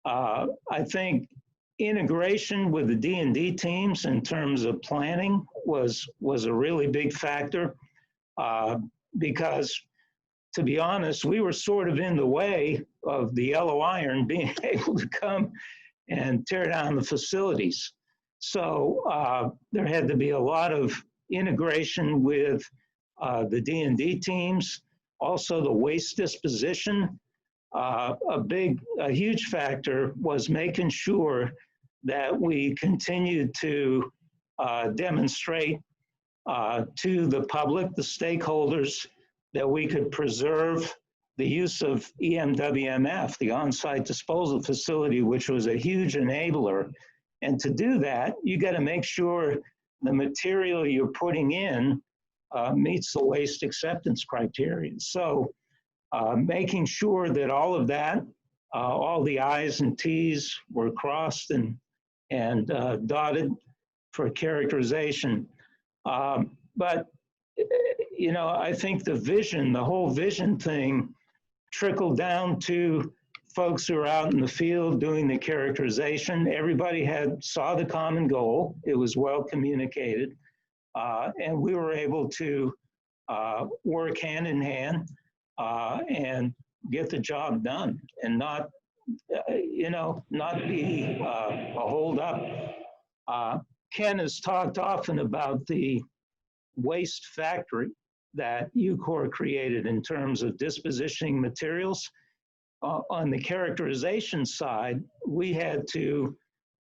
I think integration with the D&D teams in terms of planning was a really big factor because, to be honest, we were sort of in the way of the yellow iron being able to come and tear down the facilities. So there had to be a lot of integration with the D&D teams, also the waste disposition. A huge factor was making sure that we continued to demonstrate to the public, the stakeholders, that we could preserve the use of EMWMF, the on-site disposal facility, which was a huge enabler. And to do that, you got to make sure the material you're putting in meets the waste acceptance criteria. So making sure that all of that, all the I's and T's were crossed and dotted for characterization. But I think the whole vision thing trickled down to folks who are out in the field doing the characterization. Everybody saw the common goal. It was well communicated. And we were able to work hand in hand and get the job done and not be a holdup. Ken has talked often about the waste factory that UCOR created in terms of dispositioning materials. On the characterization side, we had to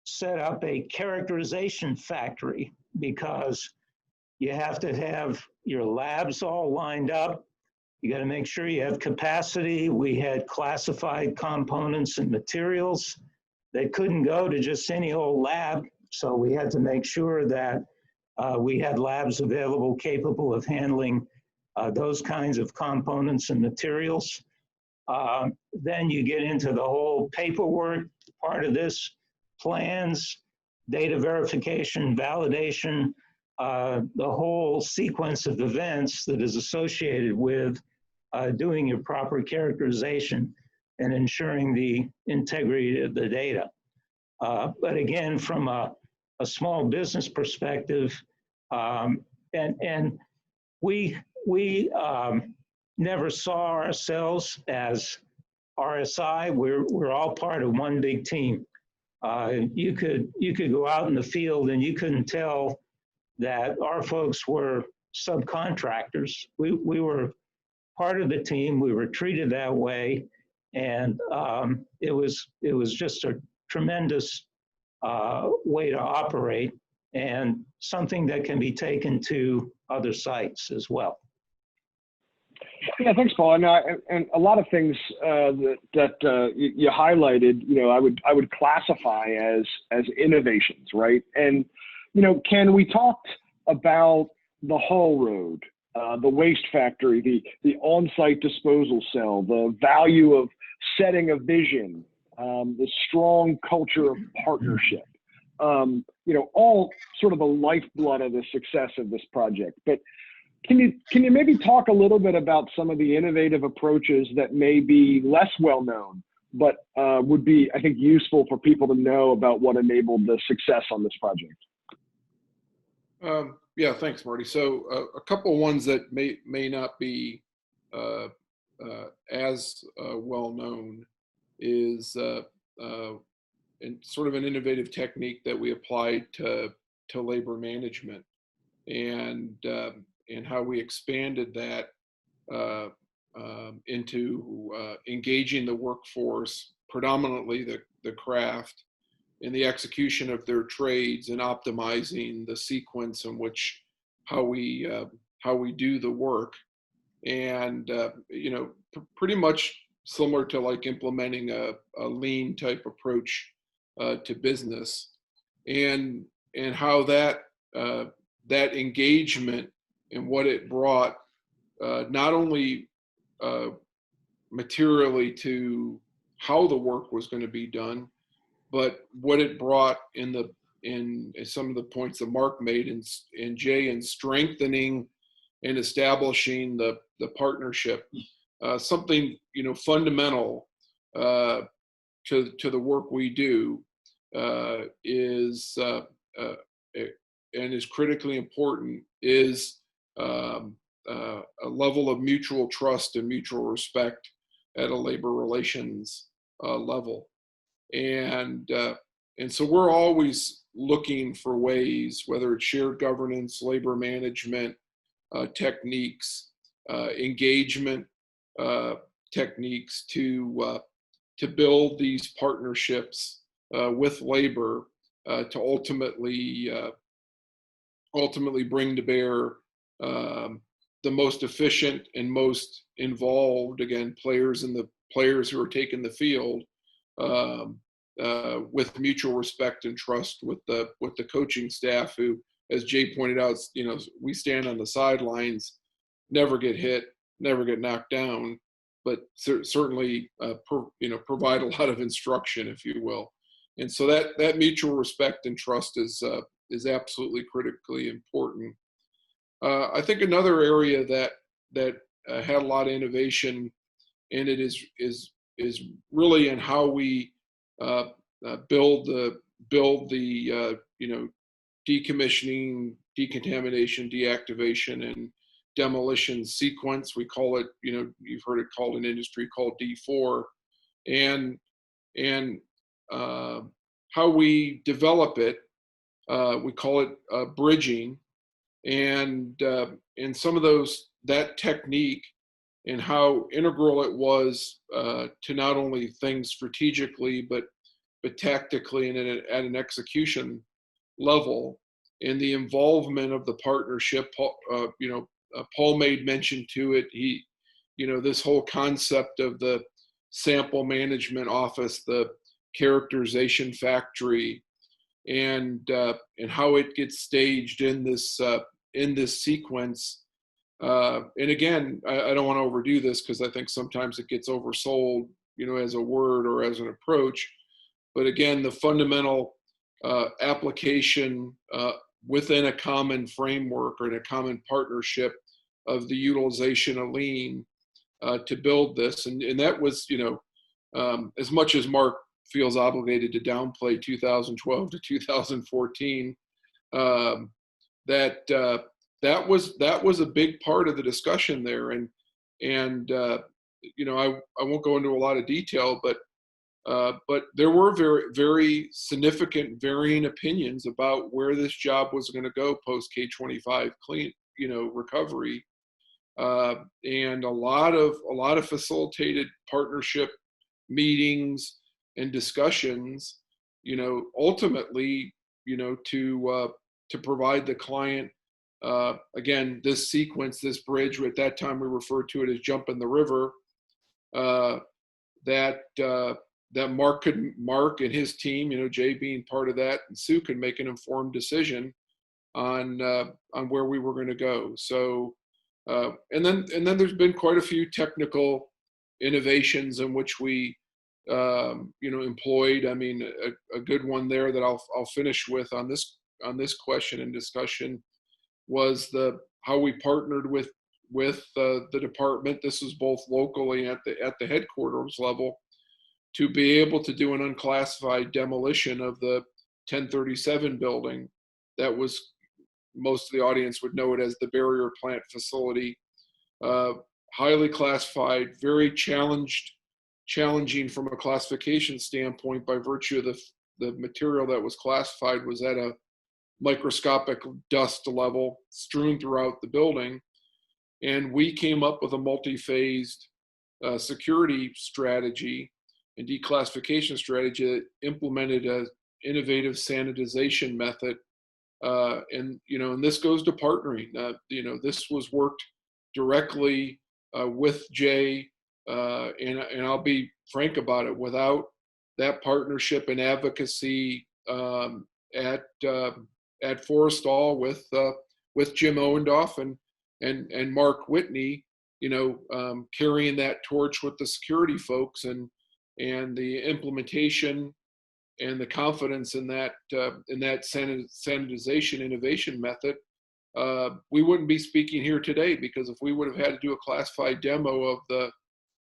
set up a characterization factory because you have to have your labs all lined up. You got to make sure you have capacity. We had classified components and materials that couldn't go to just any old lab. So we had to make sure that we had labs available capable of handling those kinds of components and materials. Then you get into the whole paperwork part of this, plans, data verification, validation, the whole sequence of events that is associated with doing your proper characterization and ensuring the integrity of the data. But again, from a small business perspective, and we never saw ourselves as RSI. We're all part of one big team. You could go out in the field and you couldn't tell that our folks were subcontractors. We were part of the team. We were treated that way, and it was just a tremendous way to operate, and something that can be taken to other sites as well. Yeah, thanks, Paul. And a lot of things that you highlighted, I would classify as innovations, right? And Ken, we talked about the haul road, the waste factory, the on-site disposal cell, the value of setting a vision, the strong culture of partnership. All sort of the lifeblood of the success of this project. But can you maybe talk a little bit about some of the innovative approaches that may be less well known, but would be, I think, useful for people to know about what enabled the success on this project? Yeah, thanks, Marty. So a couple ones that may not be as well known is and sort of an innovative technique that we applied to labor management. And how we expanded that into engaging the workforce, predominantly the craft, in the execution of their trades and optimizing the sequence in which how we do the work, and pretty much similar to like implementing a lean type approach to business, and how that engagement and what it brought, not only materially to how the work was going to be done, but what it brought in some of the points that Mark made and Jay, in strengthening and establishing the partnership. Something fundamental to the work we do is and is critically important is a level of mutual trust and mutual respect at a labor relations level. And so we're always looking for ways, whether it's shared governance, labor management techniques, engagement techniques, to build these partnerships with labor to ultimately bring to bear the most efficient and most involved, again, players who are taking the field, with mutual respect and trust with the coaching staff, who, as Jay pointed out, we stand on the sidelines, never get hit, never get knocked down, but certainly provide a lot of instruction, if you will. And so that mutual respect and trust is absolutely critically important. I think another area that had a lot of innovation in it is really in how we build the decommissioning, decontamination, deactivation, and demolition sequence. We call it, you've heard it called in industry called D4, and how we develop it. We call it bridging, and some of that technique and how integral it was to not only things strategically but tactically and at an execution level, and the involvement of the partnership. Paul made mention to it. This whole concept of the sample management office, the characterization factory, and how it gets staged in this sequence. And again, I don't want to overdo this because I think sometimes it gets oversold, as a word or as an approach. But again, the fundamental application within a common framework or in a common partnership of the utilization of lean to build this. And that was, as much as Mark feels obligated to downplay 2012 to 2014, that was a big part of the discussion there. And I won't go into a lot of detail, but there were very, very significant varying opinions about where this job was going to go post K-25 clean, recovery, and a lot of facilitated partnership meetings and discussions, ultimately, to provide the client, again, this sequence, this bridge. At that time, we referred to it as jumping the river. That Mark and his team, Jay being part of that, and Sue could make an informed decision on where we were going to go. So, and then there's been quite a few technical innovations in which we, employed. I mean, a good one there that I'll finish with on this question and discussion was how we partnered with the department. This was both locally at the headquarters level, to be able to do an unclassified demolition of the 1037 building. That was, most of the audience would know it as the barrier plant facility. Highly classified, very challenging from a classification standpoint by virtue of the material that was classified was at microscopic dust level strewn throughout the building. And we came up with a multi-phased security strategy and declassification strategy that implemented an innovative sanitization method. And this goes to partnering. This was worked directly with Jay, and I'll be frank about it. Without that partnership and advocacy at Forrestal with Jim Owendoff and Mark Whitney, carrying that torch with the security folks and the implementation and the confidence in that sanitization innovation method, we wouldn't be speaking here today, because if we would have had to do a classified demo of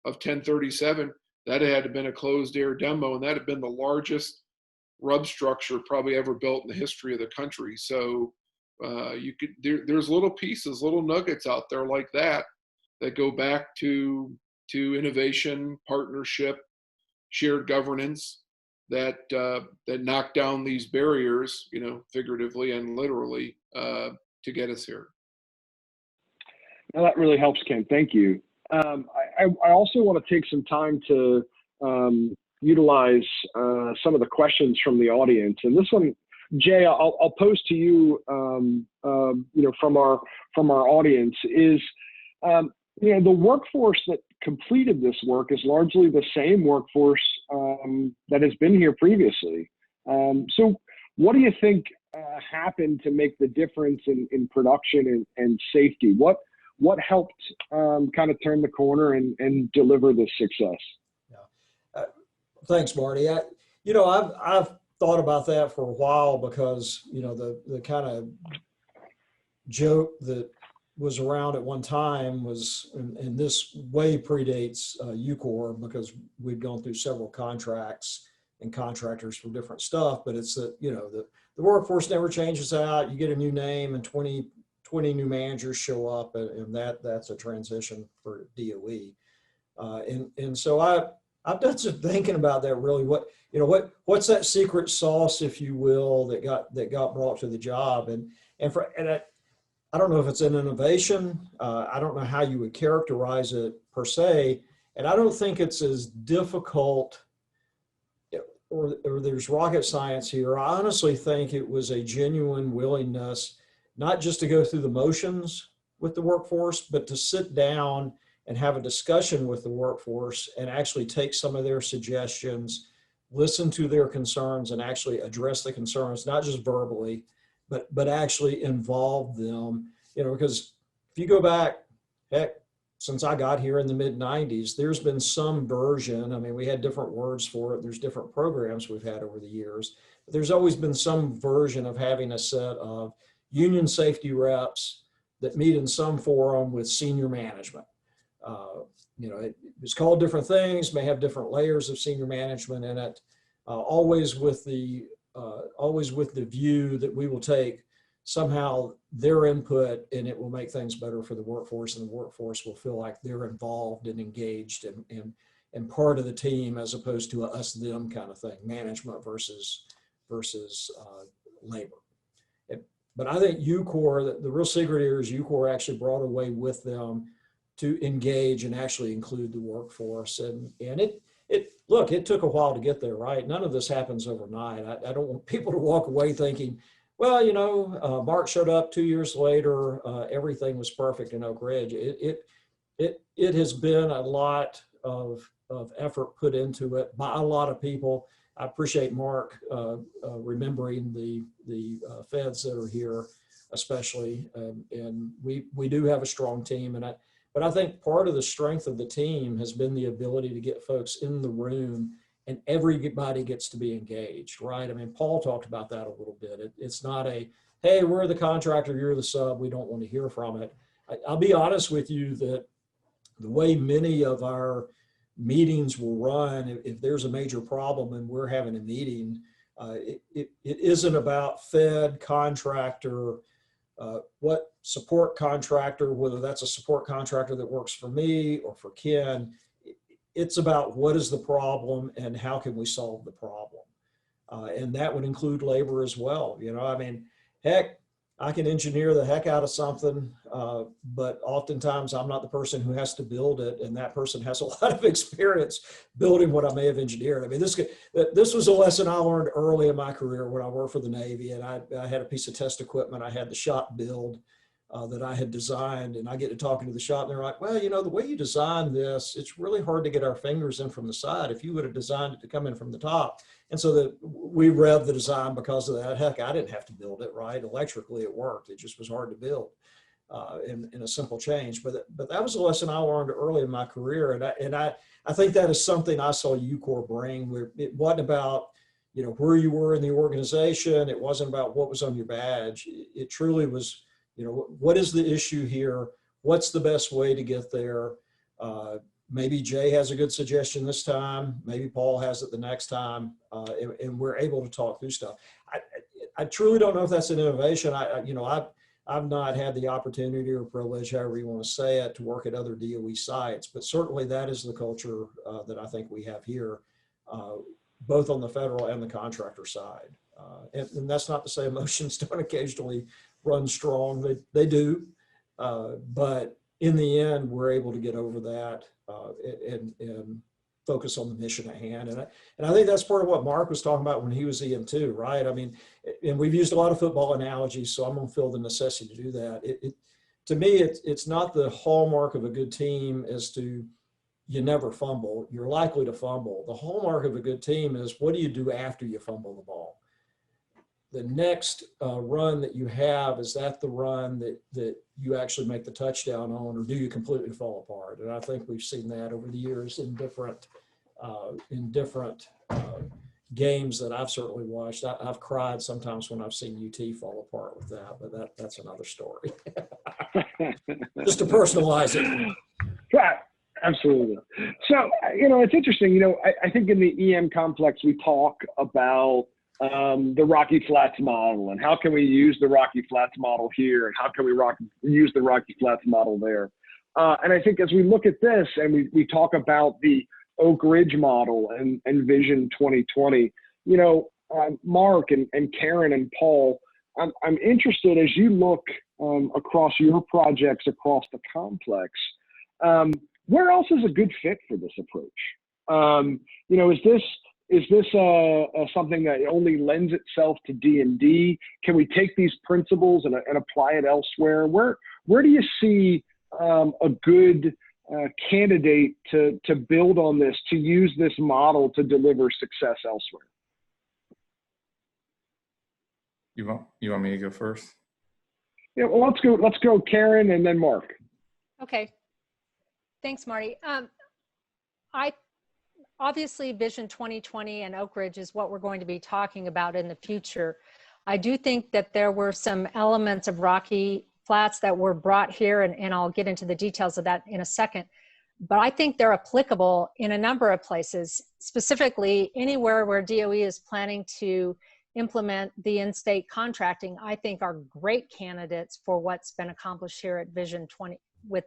1037, that had to been a closed air demo, and that had been the largest RUB structure probably ever built in the history of the country. So there's little pieces, little nuggets out there like that go back to innovation, partnership, shared governance, that knock down these barriers, figuratively and literally, to get us here. Now that really helps, Ken. Thank you. I also want to take some time to utilize some of the questions from the audience, and this one, Jay, I'll pose to you. From our audience is, the workforce that completed this work is largely the same workforce that has been here previously. So what do you think happened to make the difference in production and safety? What helped kind of turn the corner and deliver this success? Yeah. Thanks, Marty. I've thought about that for a while, because the kind of joke that was around at one time was, and this way predates UCOR, because we've gone through several contracts and contractors for different stuff, but it's that, the workforce never changes out. You get a new name and 20 new managers show up, and that's a transition for DOE. And so I've done some thinking about that, really. What's that secret sauce, if you will, that got brought to the job? And I don't know if it's an innovation. I don't know how you would characterize it per se. And I don't think it's as difficult, or there's rocket science here. I honestly think it was a genuine willingness, not just to go through the motions with the workforce, but to sit down and have a discussion with the workforce and actually take some of their suggestions, listen to their concerns, and actually address the concerns, not just verbally, but actually involve them. Because if you go back, heck, since I got here in the mid-90s, there's been some version. I mean, we had different words for it. There's different programs we've had over the years. But there's always been some version of having a set of union safety reps that meet in some forum with senior management. It's called different things, may have different layers of senior management in it, always with the view that we will take somehow their input, and it will make things better for the workforce, and the workforce will feel like they're involved and engaged and part of the team, as opposed to a us-them kind of thing, management versus labor. But I think UCOR, the real secret here is UCOR actually brought a way with them to engage and actually include the workforce. And it took a while to get there, right? None of this happens overnight. I don't want people to walk away thinking, well, Mark showed up 2 years later, everything was perfect in Oak Ridge. It has been a lot of effort put into it by a lot of people. I appreciate Mark remembering the feds that are here, especially, and we do have a strong team. But I think part of the strength of the team has been the ability to get folks in the room, and everybody gets to be engaged, right? I mean, Paul talked about that a little bit. It's not a, hey, we're the contractor, you're the sub, we don't want to hear from it. I'll be honest with you that the way many of our meetings will run, if there's a major problem and we're having a meeting, it isn't about Fed, contractor, what support contractor, whether that's a support contractor that works for me or for Ken. It's about what is the problem and how can we solve the problem. And that would include labor as well. I mean, heck, I can engineer the heck out of something, but oftentimes I'm not the person who has to build it, and that person has a lot of experience building what I may have engineered. I mean, this was a lesson I learned early in my career when I worked for the Navy, and I had a piece of test equipment I had the shop build that I had designed, and I get to talking to the shop, and they're like, well, you know, the way you designed this, it's really hard to get our fingers in from the side. If you would have designed it to come in from the top. And so that we revved the design because of that. Heck, I didn't have to build it, right? Electrically, it worked. It just was hard to build in a simple change. But that was a lesson I learned early in my career. And I think that is something I saw UCOR bring, where it wasn't about, you know, where you were in the organization. It wasn't about what was on your badge. It truly was, you know, what is the issue here? What's the best way to get there? Maybe Jay has a good suggestion this time. Maybe Paul has it the next time, and we're able to talk through stuff. I truly don't know if that's an innovation. I've not had the opportunity or privilege, however you want to say it, to work at other DOE sites, but certainly that is the culture that I think we have here, both on the federal and the contractor side. And that's not to say emotions don't occasionally run strong. They do, but in the end, we're able to get over that and focus on the mission at hand. And I think that's part of what Mark was talking about when he was EM2, right? I mean, and we've used a lot of football analogies, so I'm gonna feel the necessity to do that. To me, it's not the hallmark of a good team as to you never fumble. You're likely to fumble. The hallmark of a good team is what do you do after you fumble the ball? The next run that you have, is that the run that you actually make the touchdown on, or do you completely fall apart? And I think we've seen that over the years in different games that I've certainly watched. I've cried sometimes when I've seen UT fall apart with that, but that's another story. Just to personalize it. Yeah, absolutely. So, you know, it's interesting, you know, I think in the EM complex, we talk about the Rocky Flats model, and how can we use the Rocky Flats model here, and how can we use the Rocky Flats model there. And I think as we look at this and we talk about the Oak Ridge model and Vision 2020, you know, Mark and Karen and Paul, I'm interested, as you look across your projects across the complex, where else is a good fit for this approach? You know, is this something that only lends itself to D&D? Can we take these principles and apply it elsewhere? Where do you see a good candidate to build on this, to use this model to deliver success elsewhere? You want me to go first? Yeah, well, let's go Karen and then Mark. Okay. Thanks, Marty. Obviously, Vision 2020 and Oak Ridge is what we're going to be talking about in the future. I do think that there were some elements of Rocky Flats that were brought here, and I'll get into the details of that in a second. But I think they're applicable in a number of places, specifically anywhere where DOE is planning to implement the in-state contracting. I think are great candidates for what's been accomplished here at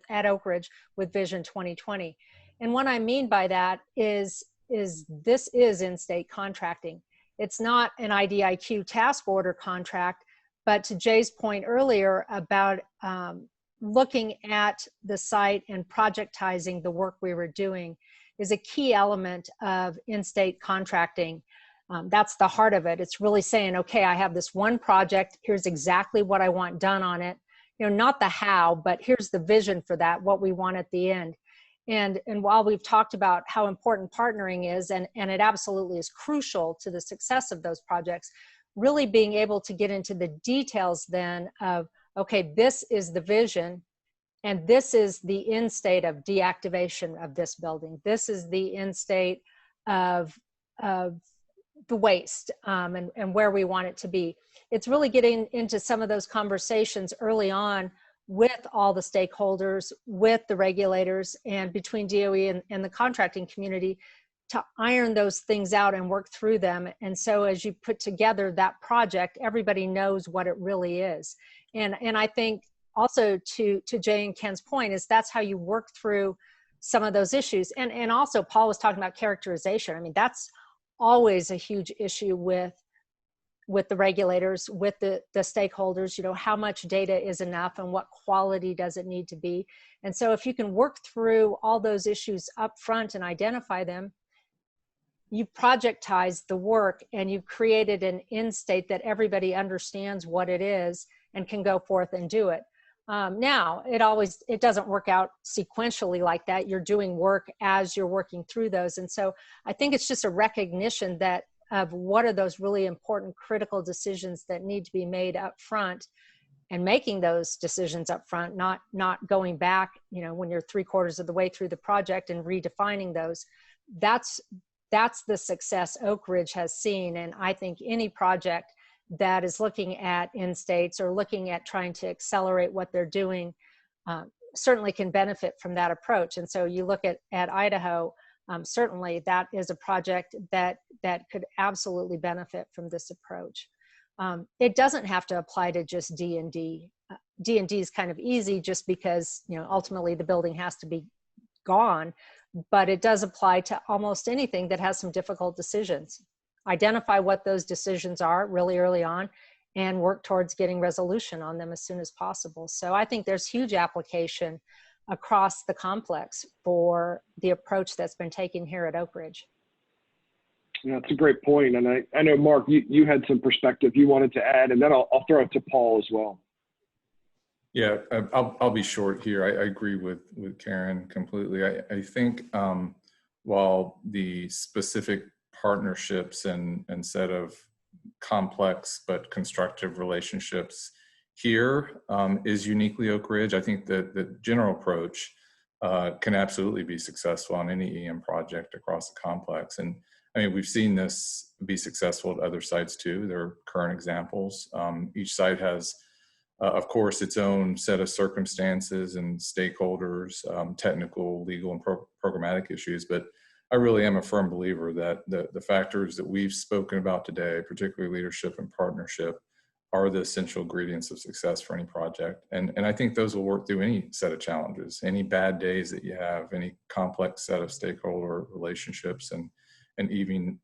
at Oak Ridge with Vision 2020. And what I mean by that is this is in-state contracting. It's not an IDIQ task order contract, but to Jay's point earlier about looking at the site and projectizing the work we were doing is a key element of in-state contracting. That's the heart of it. It's really saying, okay, I have this one project, here's exactly what I want done on it. You know, not the how, but here's the vision for that, what we want at the end. And while we've talked about how important partnering is, and it absolutely is crucial to the success of those projects, really being able to get into the details then of, okay, this is the vision, and this is the end state of deactivation of this building. This is the end state of the waste and where we want it to be. It's really getting into some of those conversations early on with all the stakeholders, with the regulators, and between DOE and the contracting community to iron those things out and work through them. And so as you put together that project, everybody knows what it really is. And I think also to Jay and Ken's point is that's how you work through some of those issues. And also Paul was talking about characterization. I mean, that's always a huge issue with with the regulators, with the stakeholders, you know, how much data is enough and what quality does it need to be. And so if you can work through all those issues up front and identify them, you projectize the work and you've created an end state that everybody understands what it is and can go forth and do it. Now, it doesn't work out sequentially like that. You're doing work as you're working through those. And so I think it's just a recognition that of what are those really important critical decisions that need to be made up front, and making those decisions up front, not going back, you know, when you're 3/4 of the way through the project and redefining those. That's the success Oak Ridge has seen. And I think any project that is looking at end states or looking at trying to accelerate what they're doing certainly can benefit from that approach. And so you look at Idaho, certainly that is a project that could absolutely benefit from this approach. It doesn't have to apply to just D&D. D&D is kind of easy just because, you know, ultimately the building has to be gone, but it does apply to almost anything that has some difficult decisions. Identify what those decisions are really early on and work towards getting resolution on them as soon as possible. So I think there's huge application across the complex for the approach that's been taken here at Oak Ridge. Yeah, that's a great point. And I know, Mark, you had some perspective you wanted to add, and then I'll throw it to Paul as well. Yeah, I'll be short here. I agree with Karen completely. I think while the specific partnerships and set of complex but constructive relationships here is uniquely Oak Ridge, I think that the general approach can absolutely be successful on any EM project across the complex. And I mean, we've seen this be successful at other sites too. There are current examples. Each site has, of course, its own set of circumstances and stakeholders, technical, legal, and programmatic issues. But I really am a firm believer that the factors that we've spoken about today, particularly leadership and partnership, are the essential ingredients of success for any project. And I think those will work through any set of challenges, any bad days that you have, any complex set of stakeholder relationships, and even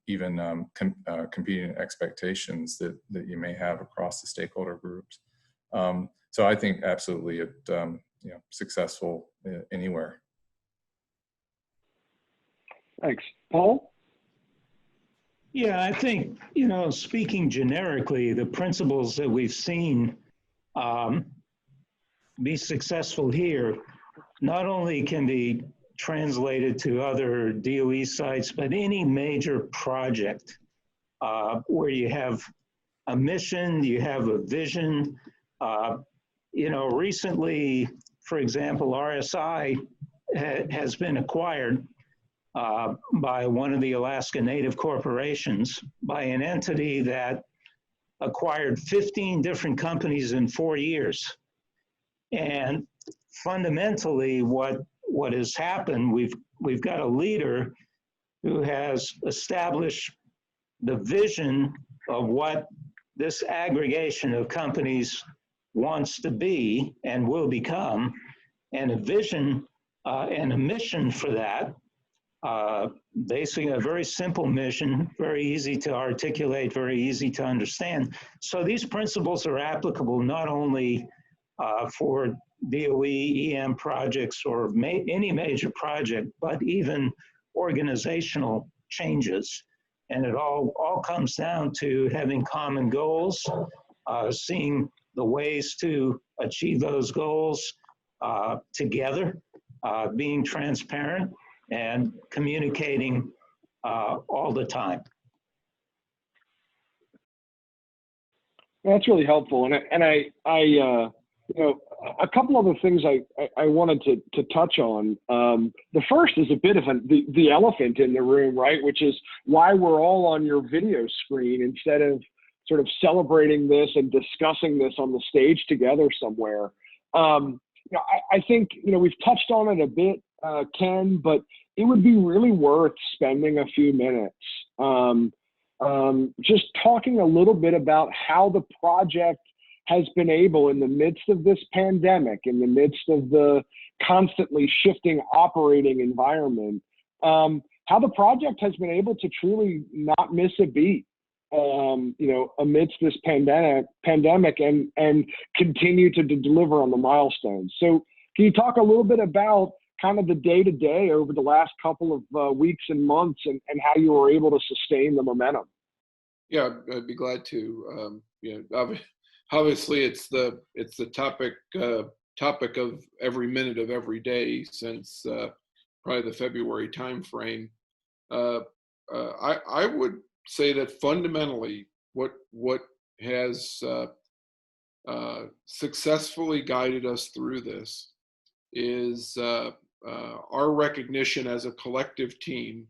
competing expectations that you may have across the stakeholder groups. So I think absolutely successful anywhere. Thanks. Paul? Yeah, I think, you know, speaking generically, the principles that we've seen be successful here not only can be translated to other DOE sites, but any major project where you have a mission, you have a vision. You know, recently, for example, RSI has been acquired by one of the Alaska Native corporations, by an entity that acquired 15 different companies in 4 years. And fundamentally, what has happened, we've got a leader who has established the vision of what this aggregation of companies wants to be and will become, and a vision and a mission for that. Basically a very simple mission, very easy to articulate, very easy to understand. So these principles are applicable not only for DOE, EM projects or any major project, but even organizational changes. And it all comes down to having common goals, seeing the ways to achieve those goals together, being transparent, and communicating all the time. That's really helpful, and I you know, a couple other things I wanted to touch on. The first is a bit of the elephant in the room, right? Which is why we're all on your video screen instead of sort of celebrating this and discussing this on the stage together somewhere. You know, I think, you know, we've touched on it a bit, Ken, but it would be really worth spending a few minutes just talking a little bit about how the project has been able, in the midst of this pandemic, in the midst of the constantly shifting operating environment, how the project has been able to truly not miss a beat. amidst this pandemic and continue to deliver on the milestones. So can you talk a little bit about kind of the day-to-day over the last couple of weeks and months and how you were able to sustain the momentum? Yeah, I'd be glad to. Obviously it's the topic of every minute of every day since probably the February timeframe. I would say that fundamentally what has successfully guided us through this is our recognition as a collective team.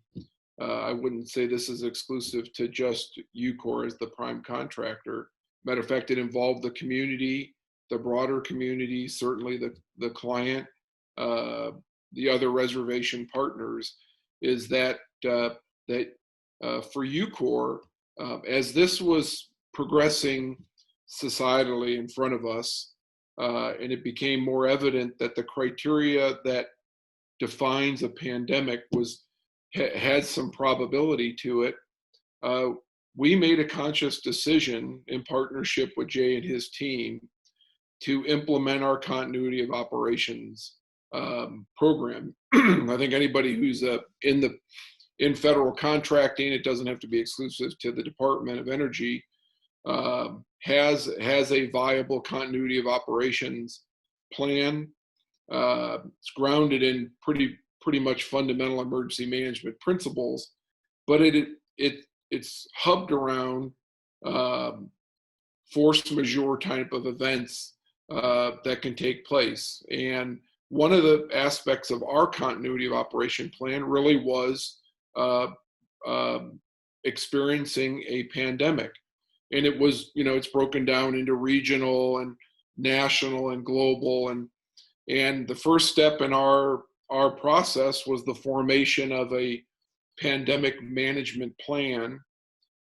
I wouldn't say this is exclusive to just UCOR as the prime contractor. Matter of fact, it involved the community, the broader community, certainly the client, the other reservation partners, is that for UCOR, as this was progressing societally in front of us, and it became more evident that the criteria that defines a pandemic had some probability to it, we made a conscious decision in partnership with Jay and his team to implement our continuity of operations program. I think anybody who's in federal contracting, it doesn't have to be exclusive to the Department of Energy, has a viable continuity of operations plan. It's grounded in pretty much fundamental emergency management principles, but it's hubbed around force majeure type of events that can take place. And one of the aspects of our continuity of operation plan really was experiencing a pandemic. And it was, it's broken down into regional and national and global. And the first step in our process was the formation of a pandemic management plan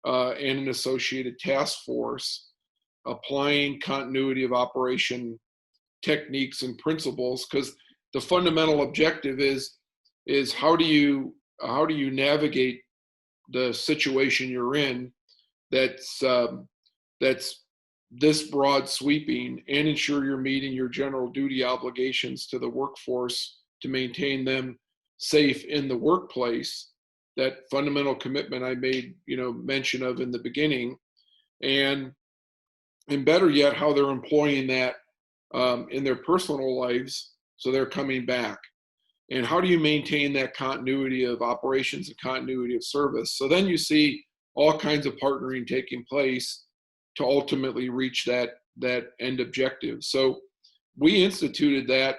and an associated task force, applying continuity of operation techniques and principles, because the fundamental objective is how do you navigate the situation you're in that's this broad sweeping, and ensure you're meeting your general duty obligations to the workforce to maintain them safe in the workplace. That fundamental commitment I made mention of in the beginning, and better yet, how they're employing that in their personal lives so they're coming back. And how do you maintain that continuity of operations and continuity of service? So then you see all kinds of partnering taking place to ultimately reach that end objective. So we instituted that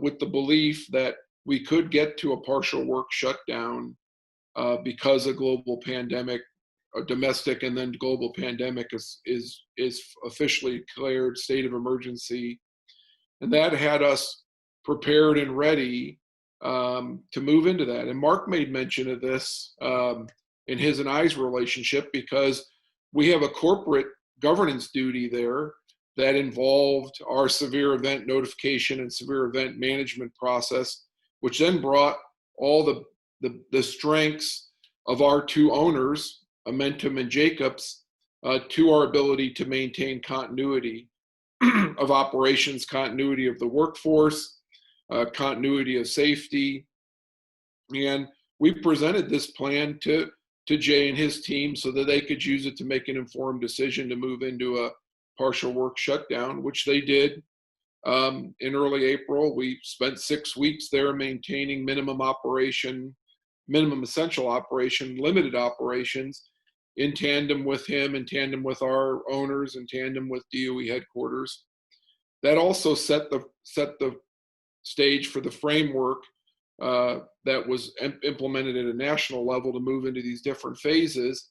with the belief that we could get to a partial work shutdown because a global pandemic, a domestic and then global pandemic is officially declared state of emergency. And that had us prepared and ready to move into that. And Mark made mention of this in his and I's relationship, because we have a corporate governance duty there that involved our severe event notification and severe event management process, which then brought all the strengths of our two owners, Amentum and Jacobs, to our ability to maintain continuity of operations, continuity of the workforce, continuity of safety. And we presented this plan to Jay and his team so that they could use it to make an informed decision to move into a partial work shutdown, which they did. In early April, we spent 6 weeks there maintaining minimum essential operation, limited operations, in tandem with him, in tandem with our owners, in tandem with DOE headquarters. That also set the stage for the framework that was implemented at a national level to move into these different phases.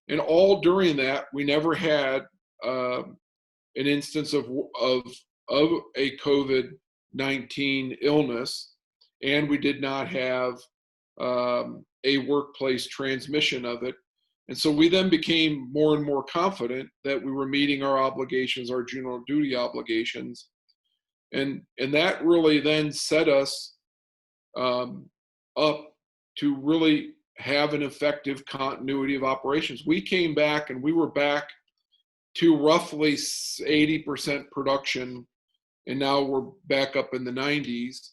And all during that, we never had an instance of a COVID-19 illness, and we did not have a workplace transmission of it. And so we then became more and more confident that we were meeting our obligations, our general duty obligations. And that really then set us up to really have an effective continuity of operations. We came back and we were back to roughly 80% production, and now we're back up in the 90s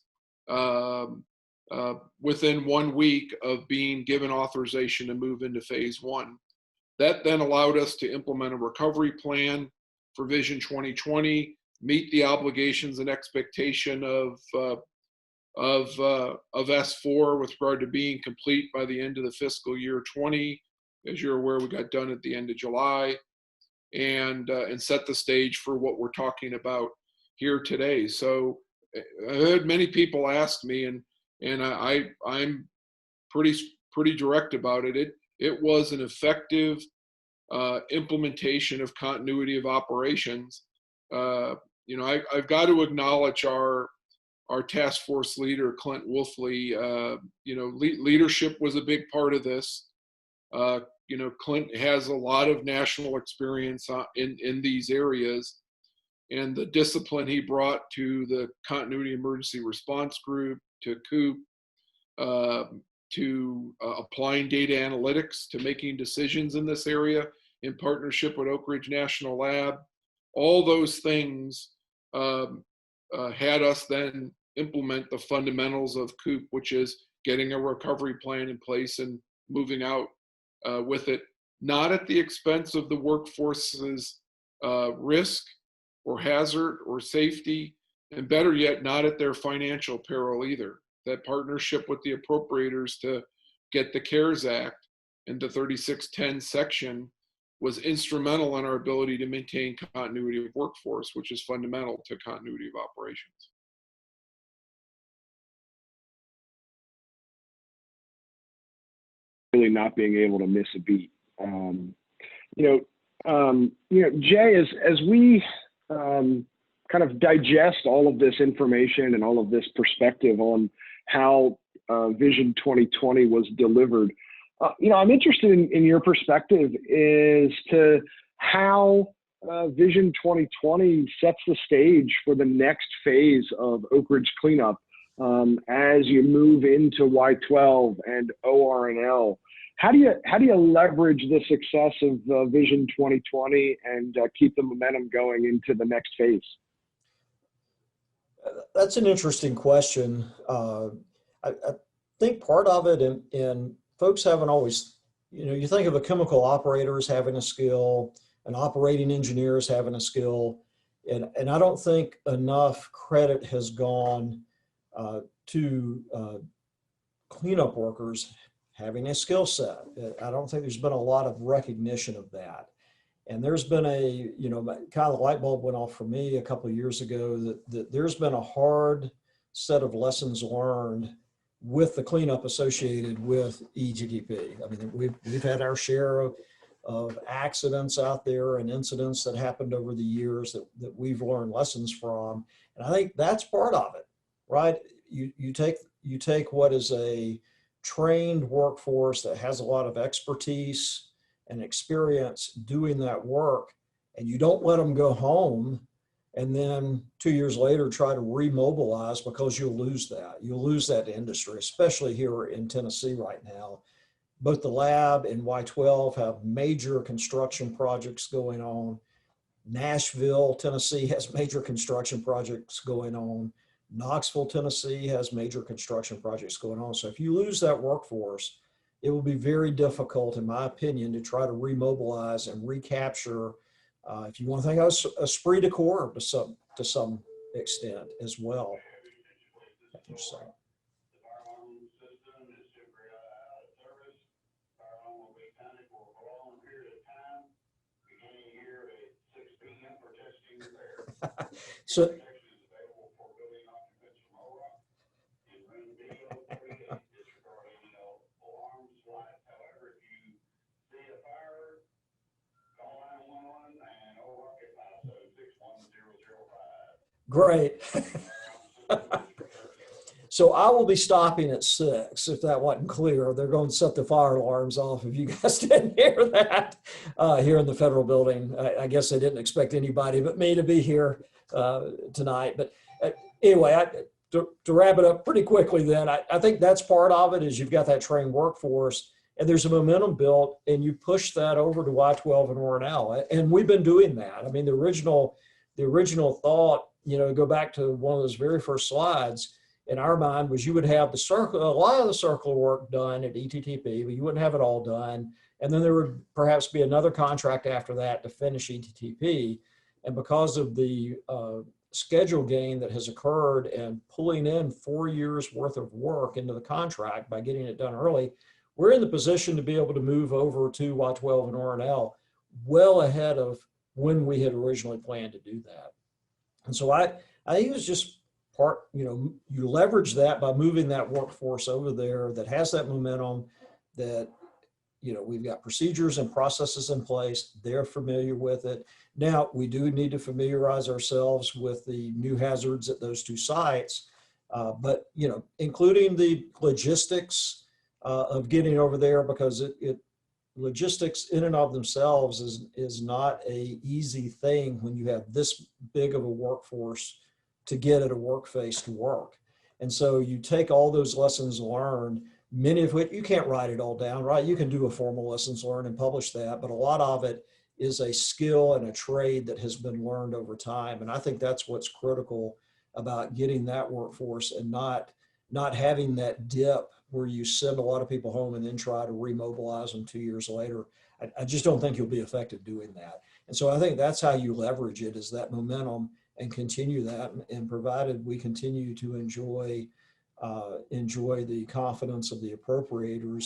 within 1 week of being given authorization to move into phase one. That then allowed us to implement a recovery plan for Vision 2020, meet the obligations and expectation of S4 with regard to being complete by the end of the fiscal year 20. As you're aware, we got done at the end of July, and set the stage for what we're talking about here today. So I heard many people ask me, and I'm pretty direct about it. It was an effective implementation of continuity of operations. I've got to acknowledge our task force leader, Clint Wolfley. Leadership was a big part of this. Clint has a lot of national experience in these areas, and the discipline he brought to the Continuity Emergency Response Group, to COOP, to applying data analytics to making decisions in this area in partnership with Oak Ridge National Lab. All those things had us then implement the fundamentals of COOP, which is getting a recovery plan in place and moving out with it, not at the expense of the workforce's risk or hazard or safety, and better yet, not at their financial peril either. That partnership with the appropriators to get the CARES Act and the 3610 section was instrumental in our ability to maintain continuity of workforce, which is fundamental to continuity of operations. Really not being able to miss a beat. Jay, as we kind of digest all of this information and all of this perspective on how Vision 2020 was delivered, I'm interested in your perspective as to how Vision 2020 sets the stage for the next phase of Oak Ridge cleanup as you move into Y12 and ORNL. How do you leverage the success of Vision 2020 and keep the momentum going into the next phase? That's an interesting question. I think part of it, and folks haven't always, you think of the chemical operators having a skill, and operating engineers having a skill, and I don't think enough credit has gone to cleanup workers having a skill set. I don't think there's been a lot of recognition of that. And there's been a, kind of the light bulb went off for me a couple of years ago that there's been a hard set of lessons learned with the cleanup associated with EGDP. I mean, we've had our share of accidents out there and incidents that happened over the years that we've learned lessons from. And I think that's part of it, right? You take what is a trained workforce that has a lot of expertise and experience doing that work, and you don't let them go home and then 2 years later try to remobilize, because you'll lose that. You'll lose that industry, especially here in Tennessee right now. Both the lab and Y12 have major construction projects going on. Nashville, Tennessee has major construction projects going on. Knoxville, Tennessee has major construction projects going on. So if you lose that workforce, it will be very difficult, in my opinion, to try to remobilize and recapture, if you want to think of esprit de corps to some extent as well. So great. So I will be stopping at 6, if that wasn't clear. They're going to set the fire alarms off if you guys didn't hear that here in the federal building. I guess they didn't expect anybody but me to be here tonight. But anyway, to wrap it up pretty quickly then, I think that's part of it is you've got that trained workforce and there's a momentum built and you push that over to Y-12 and OREM. And we've been doing that. I mean, the original thought, go back to one of those very first slides in our mind was you would have a lot of the circular work done at ETTP, but you wouldn't have it all done. And then there would perhaps be another contract after that to finish ETTP. And because of the schedule gain that has occurred and pulling in 4 years worth of work into the contract by getting it done early, we're in the position to be able to move over to Y-12 and OREM well ahead of when we had originally planned to do that. And so I think it was just part, you leverage that by moving that workforce over there that has that momentum, that, we've got procedures and processes in place. They're familiar with it. Now, we do need to familiarize ourselves with the new hazards at those two sites, but, including the logistics of getting over there, because logistics in and of themselves is not a easy thing when you have this big of a workforce to get at a work face to work. And so you take all those lessons learned, many of which you can't write it all down, right? You can do a formal lessons learned and publish that, but a lot of it is a skill and a trade that has been learned over time. And I think that's what's critical about getting that workforce and not having that dip where you send a lot of people home and then try to remobilize them 2 years later. I just don't think you'll be effective doing that. And so I think that's how you leverage it, is that momentum and continue that. And provided we continue to enjoy the confidence of the appropriators,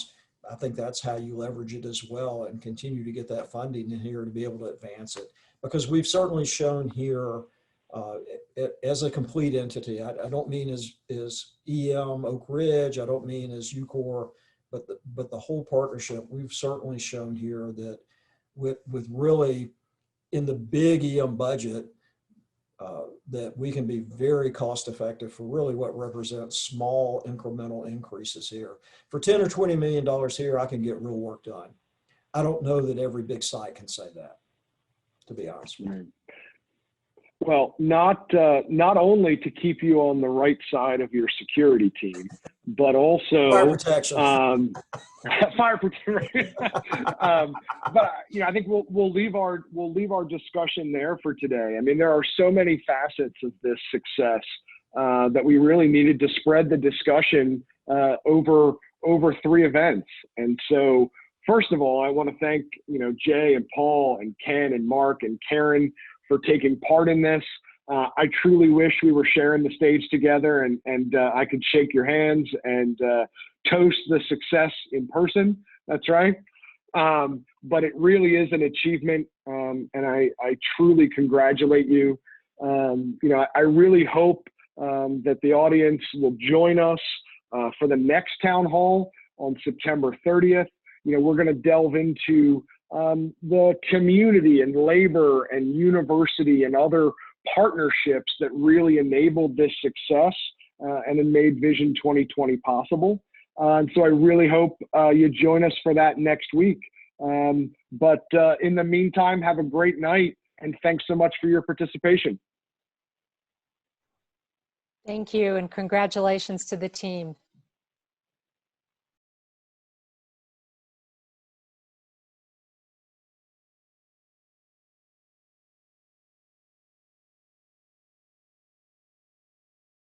I think that's how you leverage it as well and continue to get that funding in here to be able to advance it. Because we've certainly shown here as a complete entity, I don't mean as EM Oak Ridge, I don't mean as UCOR, but the whole partnership, we've certainly shown here that with really in the big EM budget, that we can be very cost effective for really what represents small incremental increases here. For $10 or $20 million here, I can get real work done. I don't know that every big site can say that, to be honest with you. Well, not only to keep you on the right side of your security team, but also fire protection. Fire protection. But I think we'll leave our discussion there for today. I mean, there are so many facets of this success that we really needed to spread the discussion over 3 events. And so, first of all, I want to thank Jay and Paul and Ken and Mark and Karen for taking part in this. I truly wish we were sharing the stage together and I could shake your hands and toast the success in person. That's right. But it really is an achievement, and I truly congratulate you. I really hope that the audience will join us for the next town hall on September 30th. We're going to delve into the community and labor and university and other partnerships that really enabled this success and then made Vision 2020 possible. And so I really hope you join us for that next week. But in the meantime, have a great night and thanks so much for your participation. Thank you, and congratulations to the team.